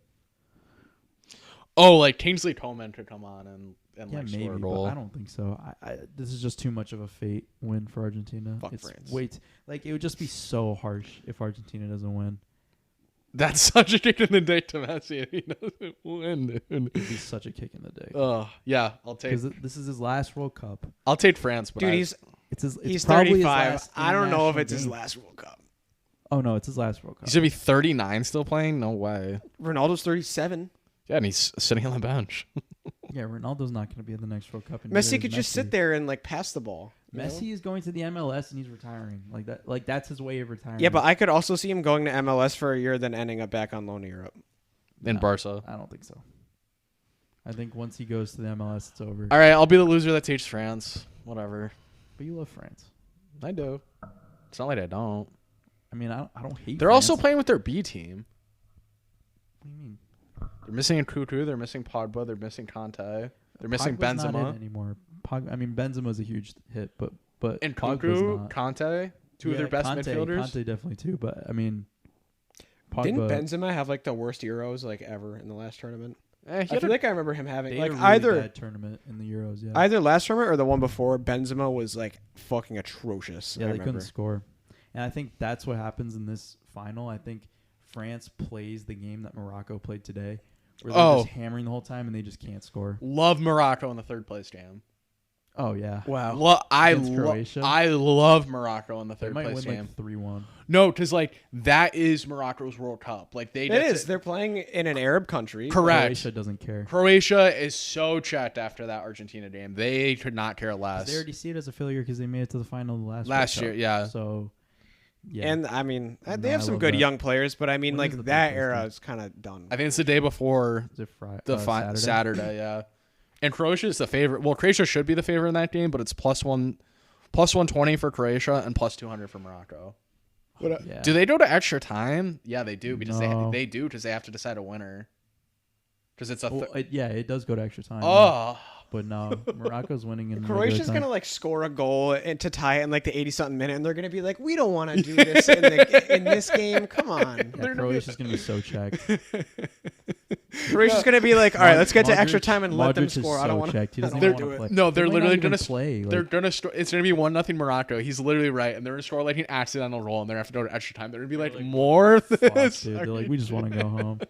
Oh, like Kingsley Coman could come on and yeah, like maybe. score a But goal. I don't think so. This is just too much of a fate win for Argentina. Fuck it's France. like it would just be so harsh if Argentina doesn't win. That's such a kick in the dick to Messi if he doesn't win, dude. It'd be such a kick in the dick. Yeah, I'll take. Because this is his last World Cup. I'll take France, but Dude, I- It's he's probably his 35. last I don't know if international it's his game. last World Cup. Oh no, it's his last World Cup. he's gonna be 39 still playing. No way. Ronaldo's 37. Yeah, and he's sitting on the bench. Yeah, Ronaldo's not going to be at the next World Cup. And Messi neither could is just sit there and like pass the ball. you know? Messi is going to the MLS and he's retiring. Like that. Like that's his way of retiring. Yeah, but I could also see him going to MLS for a year, then ending up back on loan to Europe. In No. Barca. I don't think so. I think once he goes to the MLS, it's over. All right, I'll be the loser that takes France. Whatever. But you love France. I do. It's not like I don't. I mean, I don't hate. They're France. also playing with their B team. What do you mean? They're missing Kutu. They're missing Pogba. They're missing Conte. They're missing Pogba's not in Benzema. anymore. I mean, Benzema's a huge hit, but And Pogba's Kuku, not. Conte, two of their best midfielders. Conte definitely too, but I mean, Pogba. Didn't Benzema have like the worst Euros like ever in the last tournament? He I had feel a- like I remember him having They like had a really either bad tournament in the Euros. Yeah, either last tournament or the one before. Benzema was like fucking atrocious. yeah, I they remember. couldn't score, and I think that's what happens in this final. I think France plays the game that Morocco played today, where they're just hammering the whole time and they just can't score. Love Morocco in the third place game. Oh yeah, Wow. Against Croatia? I love Morocco in the they third might place win game. like 3-1. No, because like that is Morocco's World Cup. Like It is. They're playing in an Arab country. Correct. Croatia doesn't care. Croatia is so checked after that Argentina game. They could not care 'Cause less. They already see it as a failure because they made it to the final last Last World year, Cup. yeah. So, yeah, And I mean, No, they have I some love good that. young players, but I mean, When is like the that third place era game? is kind of done. I think it's the day before is it Friday? the Saturday? Saturday, yeah. And Croatia is the favorite. Well, Croatia should be the favorite in that game, but it's plus 120 for Croatia and plus 200 for Morocco. Yeah. Do they go to extra time? Yeah, they do because No. they have to decide a winner. Because it's a Well, it does go to extra time. oh. But no, Morocco's winning in Croatia's regular gonna time. like score a goal and to tie it in like the 80-something minute, and they're gonna be like, "We don't want to do this in this game. Come on." Yeah, Croatia's gonna be so checked. Croatia's gonna be like, "All right, let's get to extra Modric- time and let them Modric is score." I so don't want checked. He doesn't to even do wanna it. play. No, they're They might literally not even gonna play. They're Like, gonna. It's gonna be 1-0 Morocco. He's literally right, and they're gonna score like an accidental goal, and they're gonna have to go to extra time. They're gonna be like, more of fuck, this. dude. They're like, we just want to go home.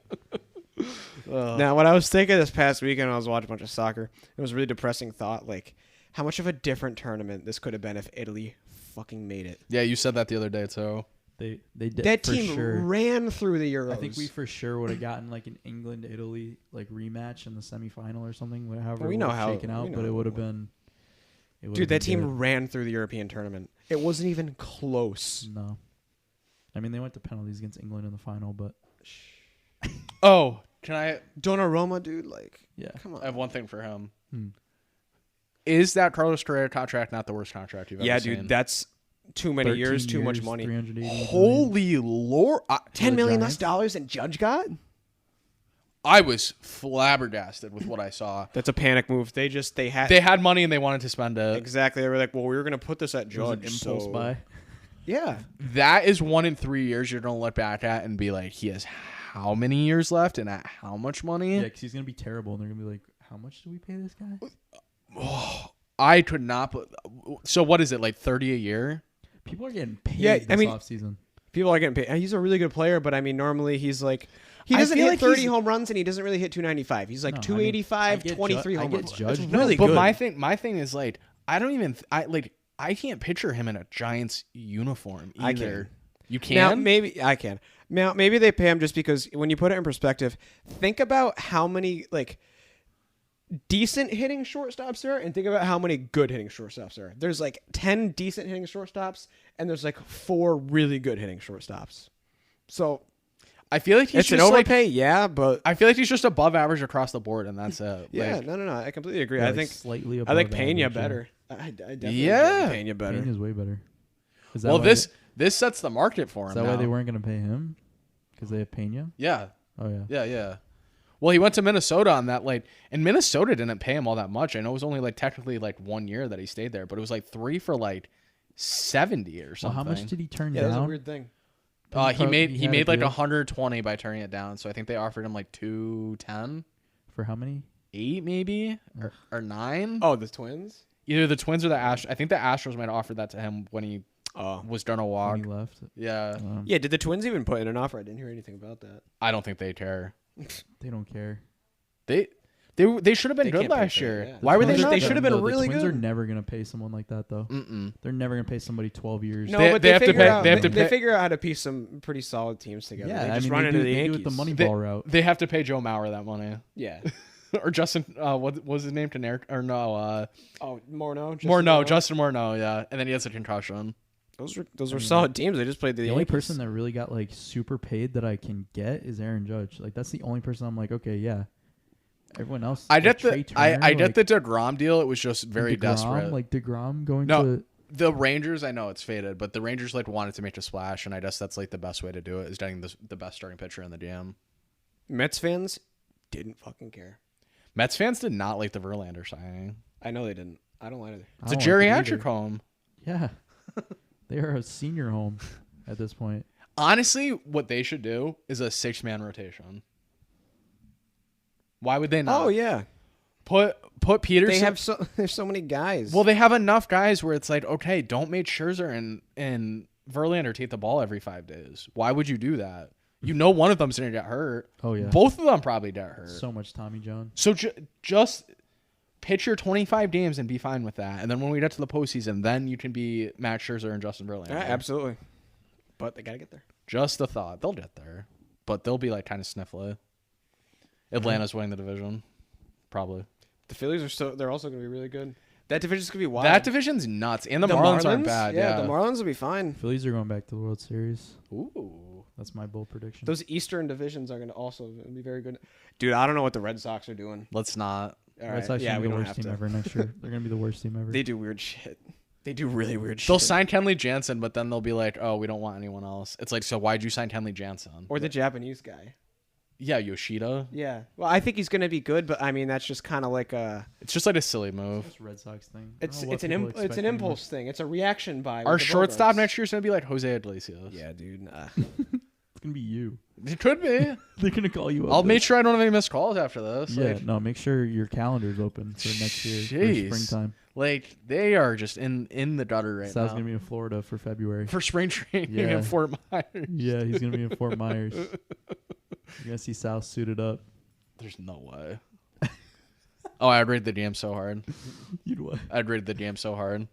Now, what I was thinking this past weekend, when I was watching a bunch of soccer. It was a really depressing thought, like how much of a different tournament this could have been if Italy fucking made it. Yeah, you said that the other day too. They did That for team sure. ran through the Euros. I think we for sure would have gotten like an England Italy like rematch in the semifinal or something. However, We it know would've how- shaken we out, know but it how would have it been. Dude, that team ran through the European tournament. It wasn't even close. No, I mean they went to penalties against England in the final, but Oh, can I Donnarumma, dude, like, yeah, come on. I have one thing for him. Hmm. Is that Carlos Correa contract not the worst contract you've Yeah, ever dude, seen? that's too many 13 years, too much years, money. 380 million. Holy Lord. $10 million less Giants? dollars than Judge got? I was flabbergasted with what I saw. That's a panic move. They had They had money and they wanted to spend it. exactly. They were like, well, we were gonna put this at It was an Judge. impulse so buy. yeah, That is 1 in 3 years you're going to look back at and be like, he has how many years left and at how much money? Yeah, because he's gonna be terrible, and they're gonna be like, "How much do we pay this guy?" I could not. So what is it, like 30 a year? People are getting paid Yeah, this I mean- offseason. people are getting paid. He's a really good player, but I mean, normally he's like. He I doesn't feel hit like 30 he's- home runs, and he doesn't really hit 295. He's like No, I mean, 285, I get 23 Ju- I home get runs. Judge. That's No, really but good. my thing is like, I don't even I can't picture him in a Giants uniform either. I can. You Now, can? maybe I can. Now, maybe they pay him just because when you put it in perspective, think about how many like decent hitting shortstops there are, and think about how many good hitting shortstops there are. There's like 10 decent hitting shortstops, and there's like 4 really good hitting shortstops. So I feel like he's it's an just like, overpay, yeah, but I feel like he's just above average across the board, and that's it. yeah, Like, no, I completely agree. Yeah, I like think slightly I above think Pena average, yeah. better. I definitely Yeah. enjoy Pena better. Pena's way better. Is that well, why this sets the market for him. is that now. why they weren't gonna pay him? Because they have Pena. Yeah, Oh yeah. yeah. Well, he went to Minnesota on that, like, and Minnesota didn't pay him all that much. I know it was only like technically like 1 year that he stayed there, but it was like 3 for like 70 or Well, something. how much did he turn Yeah, that was a down? weird thing. He had made a like deal 120 by turning it down. So I think they offered him like 210, For how many? 8 maybe, or 9. Oh, the Twins? Either the Twins or the Astros. I think the Astros might have offered that to him when he Oh. was done a When walk. he left. Yeah, Yeah, did the Twins even put in an offer? I didn't hear anything about that. I don't think they care. They don't care. They should have been They good can't pay last for it, year. yeah. Why were they Twins- not? they should have been No, really the Twins good. are never gonna pay someone like that though. Mm-mm. They're never gonna pay somebody 12 years. No, They- but they have to figure pay- out- they have to they pay- figure out how to piece some pretty solid teams together. Yeah, they I just mean, run they into do, the they do Yankees. it the They- Moneyball route. They have to pay Joe Mauer that money, Yeah. or Justin. What was his name? Or Oh, Morneau. Justin Morneau. Yeah, and then he has a concussion. Those were solid teams. They just played the The only Yankees. person that really got like super paid that I can get is Aaron Judge. Like that's the only person I'm like, okay, yeah. Everyone else. I like, get Trey the I Turner, get the DeGrom deal. It was just very DeGrom, desperate. Like DeGrom going No. to. The Rangers, I know it's faded, but the Rangers like wanted to make a splash, and I guess that's like the best way to do it is getting the best starting pitcher in the DM. Mets fans didn't fucking care. Mets fans did not like the Verlander signing. I know they didn't. I don't either. It's I a don't like it geriatric either. home. Yeah. They are a senior home at this point. Honestly, what they should do is a 6-man rotation. Why would they not? Oh yeah, Put Peterson. there's so many guys. Well, they have enough guys where it's like, okay, don't make Scherzer and Verlander take the ball every 5 days. Why would you do that? You know one of them's going to get hurt. Oh yeah. Both of them probably get hurt. So much Tommy John. So just pitch your 25 games and be fine with that. And then when we get to the postseason, then you can be Matt Scherzer and Justin Verlander. Yeah, absolutely. But they gotta get there. Just a thought. They'll get there. But they'll be like kind of sniffly. Atlanta's winning the division. Probably. The Phillies they're also gonna be really good. That division's gonna be wild. That division's nuts. And the Marlins aren't bad. Yeah. The Marlins will be fine. Phillies are going back to the World Series. Ooh. That's my bold prediction. Those Eastern divisions are gonna also be very good. Dude, I don't know what the Red Sox are doing. Let's not. All Red right. Sox Yeah, are we gonna don't be the worst have team to. ever next year. They're gonna be the worst team ever. They do weird shit. They do really weird shit. They'll sign Kenley Jansen, but then they'll be like, oh, we don't want anyone else. It's like, so why'd you sign Kenley Jansen? Or the Japanese guy. Yeah, Yoshida. Yeah. Well, I think he's gonna be good, but I mean that's just kind of like a. It's just like a silly move. It's a Red Sox thing. It's an impulse thing. It's a reaction by. Our with the shortstop Bogarts. next year is going to be like Jose Iglesias. Yeah, dude. It's gonna be you. It could be. They're gonna call you up. I'll make sure I don't have any missed calls after this. Yeah, Like, no. Make sure your calendar's open for next year. Jeez. For springtime. like, they are just in the gutter right Sal's now. gonna be in Florida for February. For spring training Yeah. in Fort Myers. Yeah, he's gonna be in Fort Myers. You're gonna see Sal suited up. There's no way. Oh, I'd rate the DM so hard. You'd what? I'd rate the DM so hard.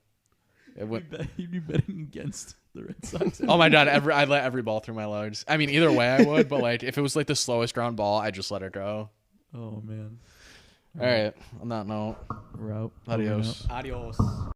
It went. You'd be betting against the Red Sox. Oh my god! I'd let every ball through my legs. I mean, either way I would, but like if it was like the slowest ground ball, I'd just let it go. Oh man. All right. On that note, We're out. adios. Adios.